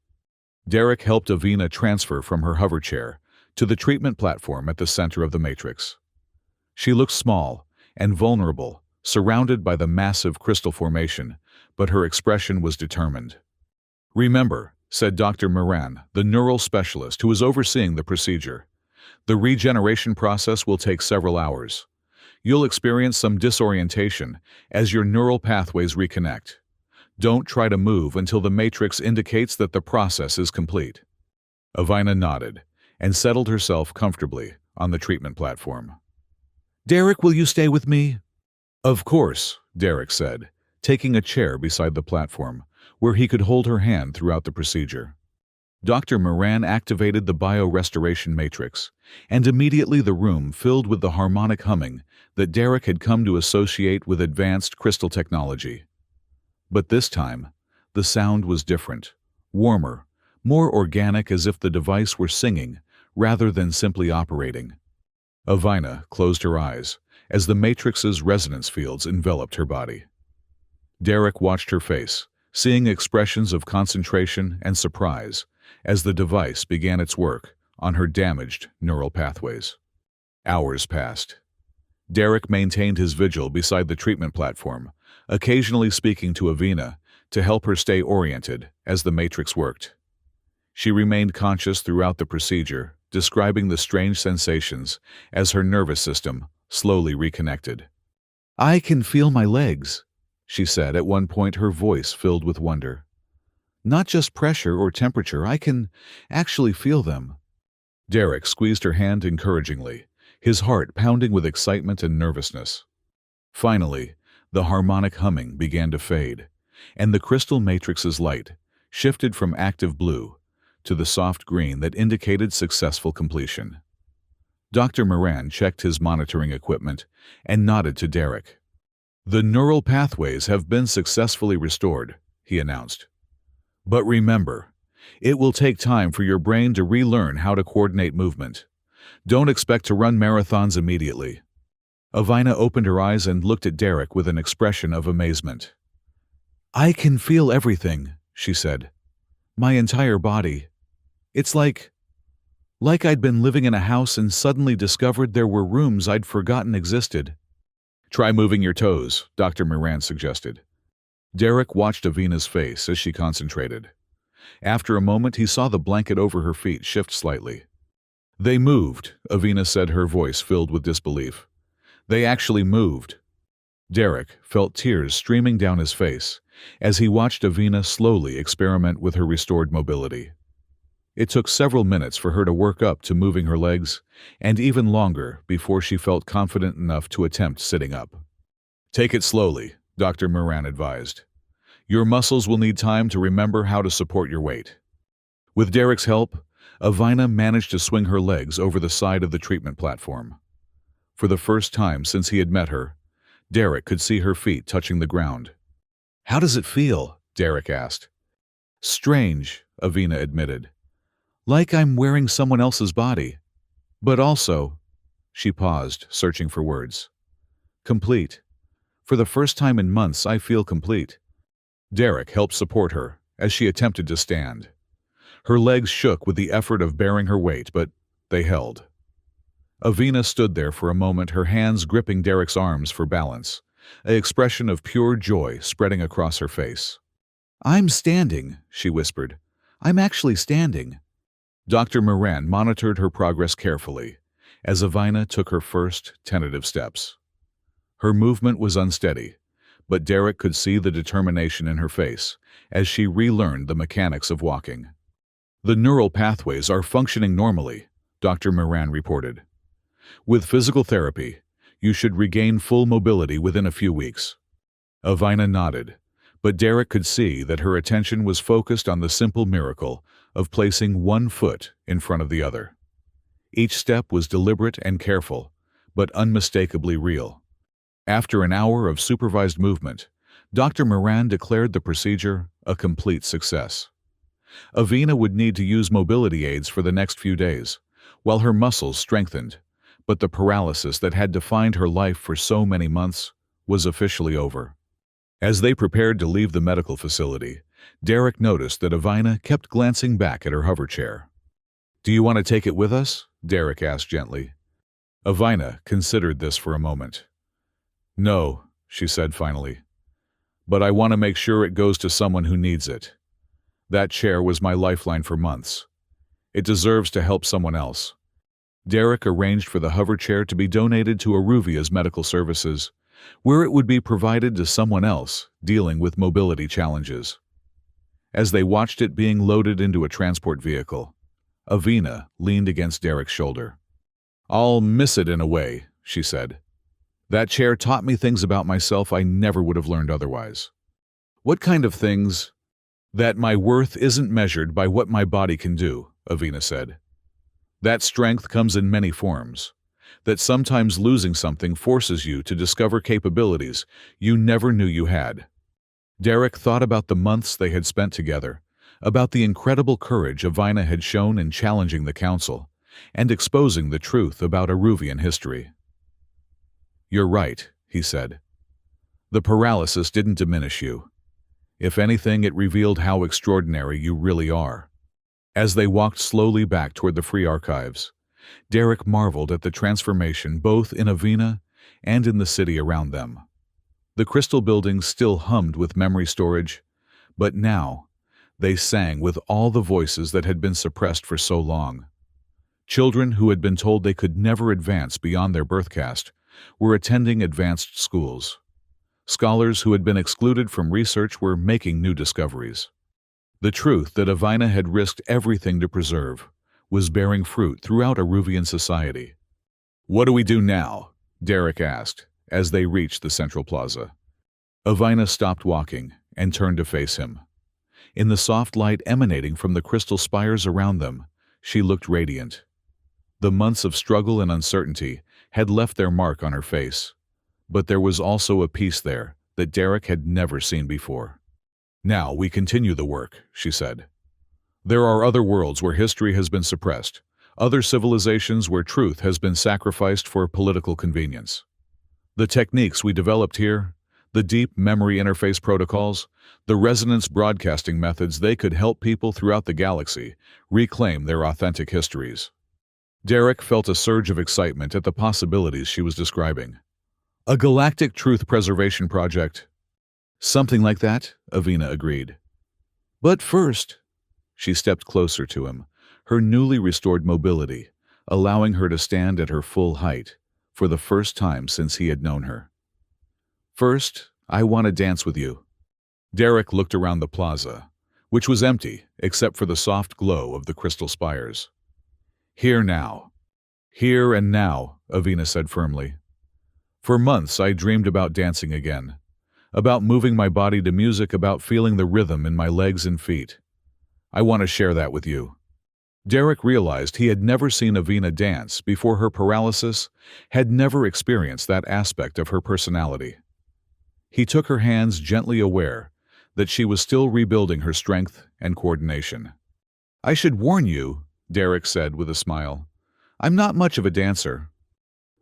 Derek helped Avina transfer from her hover chair to the treatment platform at the center of the matrix. She looked small and vulnerable, surrounded by the massive crystal formation, but her expression was determined. "Remember," said Dr. Moran, the neural specialist who was overseeing the procedure, "the regeneration process will take several hours. You'll experience some disorientation as your neural pathways reconnect. Don't try to move until the matrix indicates that the process is complete." Avina nodded and settled herself comfortably on the treatment platform. "Derek, will you stay with me?" "Of course," Derek said, taking a chair beside the platform, where he could hold her hand throughout the procedure. Dr. Moran activated the biorestoration matrix, and immediately the room filled with the harmonic humming that Derek had come to associate with advanced crystal technology. But this time, the sound was different, warmer, more organic, as if the device were singing rather than simply operating. Avina closed her eyes as the matrix's resonance fields enveloped her body. Derek watched her face, seeing expressions of concentration and surprise as the device began its work on her damaged neural pathways. Hours passed. Derek maintained his vigil beside the treatment platform, occasionally speaking to Avina to help her stay oriented as the matrix worked. She remained conscious throughout the procedure, describing the strange sensations as her nervous system slowly reconnected. "I can feel my legs," she said at one point, her voice filled with wonder. "Not just pressure or temperature, I can actually feel them." Derek squeezed her hand encouragingly, his heart pounding with excitement and nervousness. Finally, the harmonic humming began to fade, and the crystal matrix's light shifted from active blue to the soft green that indicated successful completion. Dr. Moran checked his monitoring equipment and nodded to Derek. "The neural pathways have been successfully restored," he announced. "But remember, it will take time for your brain to relearn how to coordinate movement. Don't expect to run marathons immediately." Avina opened her eyes and looked at Derek with an expression of amazement. "I can feel everything," she said. "My entire body. It's like I'd been living in a house and suddenly discovered there were rooms I'd forgotten existed." "Try moving your toes," Dr. Moran suggested. Derek watched Avina's face as she concentrated. After a moment, he saw the blanket over her feet shift slightly. "They moved," Avina said, her voice filled with disbelief. "They actually moved." Derek felt tears streaming down his face as he watched Avina slowly experiment with her restored mobility. It took several minutes for her to work up to moving her legs, and even longer before she felt confident enough to attempt sitting up. "Take it slowly," Dr. Moran advised. "Your muscles will need time to remember how to support your weight." With Derek's help, Avina managed to swing her legs over the side of the treatment platform. For the first time since he had met her, Derek could see her feet touching the ground. "How does it feel?" Derek asked. "Strange," Avina admitted. "Like I'm wearing someone else's body. But also," she paused, searching for words, "complete. For the first time in months, I feel complete." Derek helped support her as she attempted to stand. Her legs shook with the effort of bearing her weight, but they held. Avina stood there for a moment, her hands gripping Derek's arms for balance, an expression of pure joy spreading across her face. "I'm standing," she whispered. "I'm actually standing." Dr. Moran monitored her progress carefully as Avina took her first tentative steps. Her movement was unsteady, but Derek could see the determination in her face as she relearned the mechanics of walking. "The neural pathways are functioning normally," Dr. Moran reported. "With physical therapy, you should regain full mobility within a few weeks." Avina nodded, but Derek could see that her attention was focused on the simple miracle of placing one foot in front of the other. Each step was deliberate and careful, but unmistakably real. After an hour of supervised movement, Dr. Moran declared the procedure a complete success. Avina would need to use mobility aids for the next few days, while her muscles strengthened, but the paralysis that had defined her life for so many months was officially over. As they prepared to leave the medical facility, Derek noticed that Avina kept glancing back at her hover chair. "Do you want to take it with us?" Derek asked gently. Avina considered this for a moment. "No," she said finally. "But I want to make sure it goes to someone who needs it. That chair was my lifeline for months. It deserves to help someone else." Derek arranged for the hover chair to be donated to Aruvia's medical services, where it would be provided to someone else dealing with mobility challenges. As they watched it being loaded into a transport vehicle, Avina leaned against Derek's shoulder. "I'll miss it in a way," she said. "That chair taught me things about myself I never would have learned otherwise." "What kind of things?" "That my worth isn't measured by what my body can do," Avina said. "That strength comes in many forms. That sometimes losing something forces you to discover capabilities you never knew you had." Derek thought about the months they had spent together, about the incredible courage Avina had shown in challenging the council and exposing the truth about Aruvian history. "You're right," he said. "The paralysis didn't diminish you. If anything, it revealed how extraordinary you really are." As they walked slowly back toward the Free Archives, Derek marveled at the transformation both in Avina and in the city around them. The crystal buildings still hummed with memory storage, but now they sang with all the voices that had been suppressed for so long. Children who had been told they could never advance beyond their birth caste were attending advanced schools. Scholars who had been excluded from research were making new discoveries. The truth that Avina had risked everything to preserve was bearing fruit throughout Aruvian society. "What do we do now?" Derek asked, as they reached the central plaza. Avina stopped walking and turned to face him. In the soft light emanating from the crystal spires around them, she looked radiant. The months of struggle and uncertainty had left their mark on her face, but there was also a peace there that Derek had never seen before. "Now we continue the work," she said. "There are other worlds where history has been suppressed, other civilizations where truth has been sacrificed for political convenience. The techniques we developed here, the deep memory interface protocols, the resonance broadcasting methods, they could help people throughout the galaxy reclaim their authentic histories." Derek felt a surge of excitement at the possibilities she was describing. "A galactic truth preservation project." "Something like that," Avina agreed. "But first," she stepped closer to him, her newly restored mobility allowing her to stand at her full height for the first time since he had known her. "First, I want to dance with you." Derek looked around the plaza, which was empty except for the soft glow of the crystal spires. "Here now." "Here and now," Avina said firmly. "For months I dreamed about dancing again, about moving my body to music, about feeling the rhythm in my legs and feet. I want to share that with you." Derek realized he had never seen Avina dance before her paralysis, had never experienced that aspect of her personality. He took her hands, gently aware that she was still rebuilding her strength and coordination. "I should warn you," Derek said with a smile, "I'm not much of a dancer."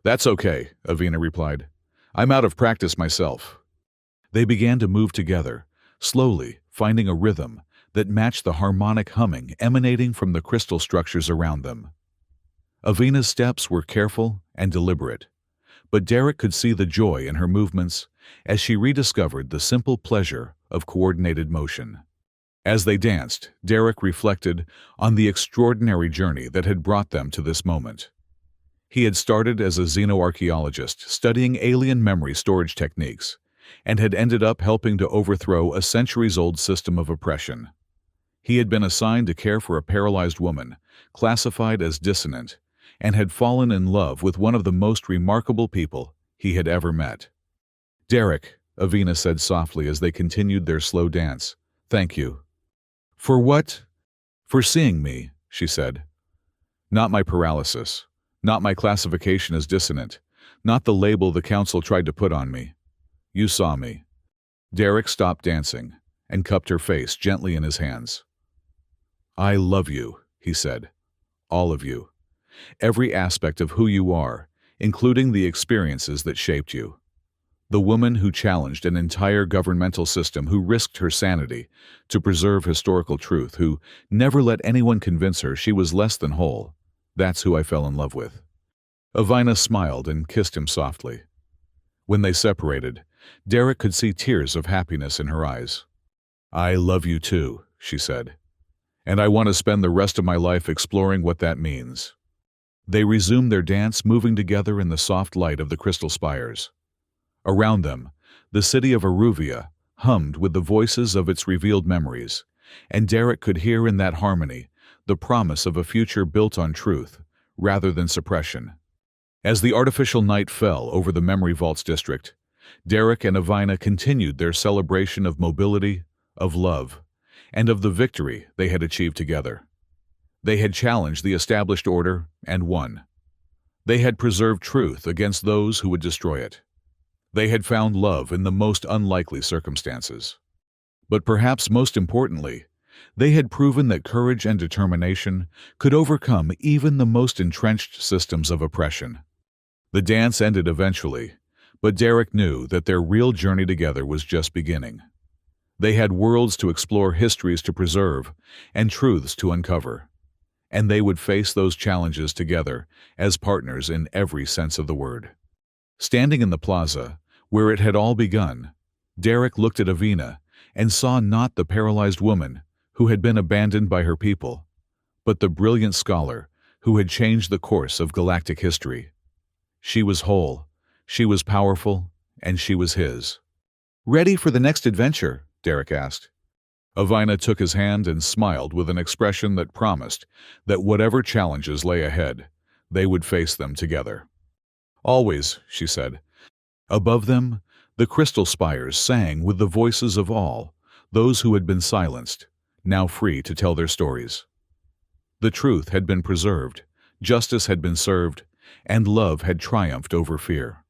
"That's okay," Avina replied. "I'm out of practice myself." They began to move together, slowly finding a rhythm that matched the harmonic humming emanating from the crystal structures around them. Avina's steps were careful and deliberate, but Derek could see the joy in her movements as she rediscovered the simple pleasure of coordinated motion. As they danced, Derek reflected on the extraordinary journey that had brought them to this moment. He had started as a xenoarchaeologist studying alien memory storage techniques and had ended up helping to overthrow a centuries-old system of oppression. He had been assigned to care for a paralyzed woman, classified as dissonant, and had fallen in love with one of the most remarkable people he had ever met. "Derek," Avina said softly as they continued their slow dance, "thank you." "For what?" "For seeing me," she said. "Not my paralysis, not my classification as dissonant, not the label the council tried to put on me. You saw me." Derek stopped dancing and cupped her face gently in his hands. "I love you," he said. "All of you. Every aspect of who you are, including the experiences that shaped you. The woman who challenged an entire governmental system, who risked her sanity to preserve historical truth, who never let anyone convince her she was less than whole. That's who I fell in love with." Avina smiled and kissed him softly. When they separated, Derek could see tears of happiness in her eyes. "I love you too," she said. "And I want to spend the rest of my life exploring what that means." They resumed their dance, moving together in the soft light of the crystal spires. Around them, the city of Aruvia hummed with the voices of its revealed memories, and Derek could hear in that harmony the promise of a future built on truth rather than suppression. As the artificial night fell over the Memory Vaults district, Derek and Avina continued their celebration of mobility, of love, and of the victory they had achieved together. They had challenged the established order and won. They had preserved truth against those who would destroy it. They had found love in the most unlikely circumstances. But perhaps most importantly, they had proven that courage and determination could overcome even the most entrenched systems of oppression. The dance ended eventually, but Derek knew that their real journey together was just beginning. They had worlds to explore, histories to preserve, and truths to uncover. And they would face those challenges together as partners in every sense of the word. Standing in the plaza, Where it had all begun, Derek looked at Avina and saw not the paralyzed woman who had been abandoned by her people, but the brilliant scholar who had changed the course of galactic history. She was whole, she was powerful, and she was his. "Ready for the next adventure?" Derek asked. Avina took his hand and smiled with an expression that promised that whatever challenges lay ahead, they would face them together. "Always," she said. Above them, the crystal spires sang with the voices of all, those who had been silenced, now free to tell their stories. The truth had been preserved, justice had been served, and love had triumphed over fear.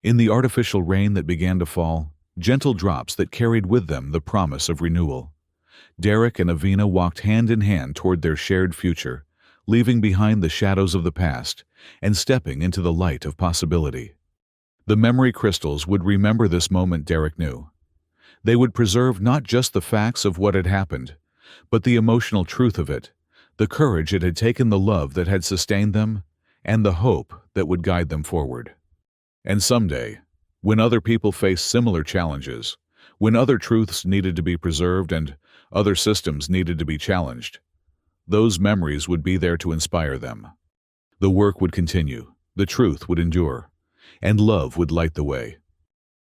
In the artificial rain that began to fall, gentle drops that carried with them the promise of renewal, Derek and Avina walked hand in hand toward their shared future, leaving behind the shadows of the past and stepping into the light of possibility. The memory crystals would remember this moment, Derek knew. They would preserve not just the facts of what had happened, but the emotional truth of it, the courage it had taken, the love that had sustained them, and the hope that would guide them forward. And someday, when other people faced similar challenges, when other truths needed to be preserved and other systems needed to be challenged, those memories would be there to inspire them. The work would continue, the truth would endure, and love would light the way.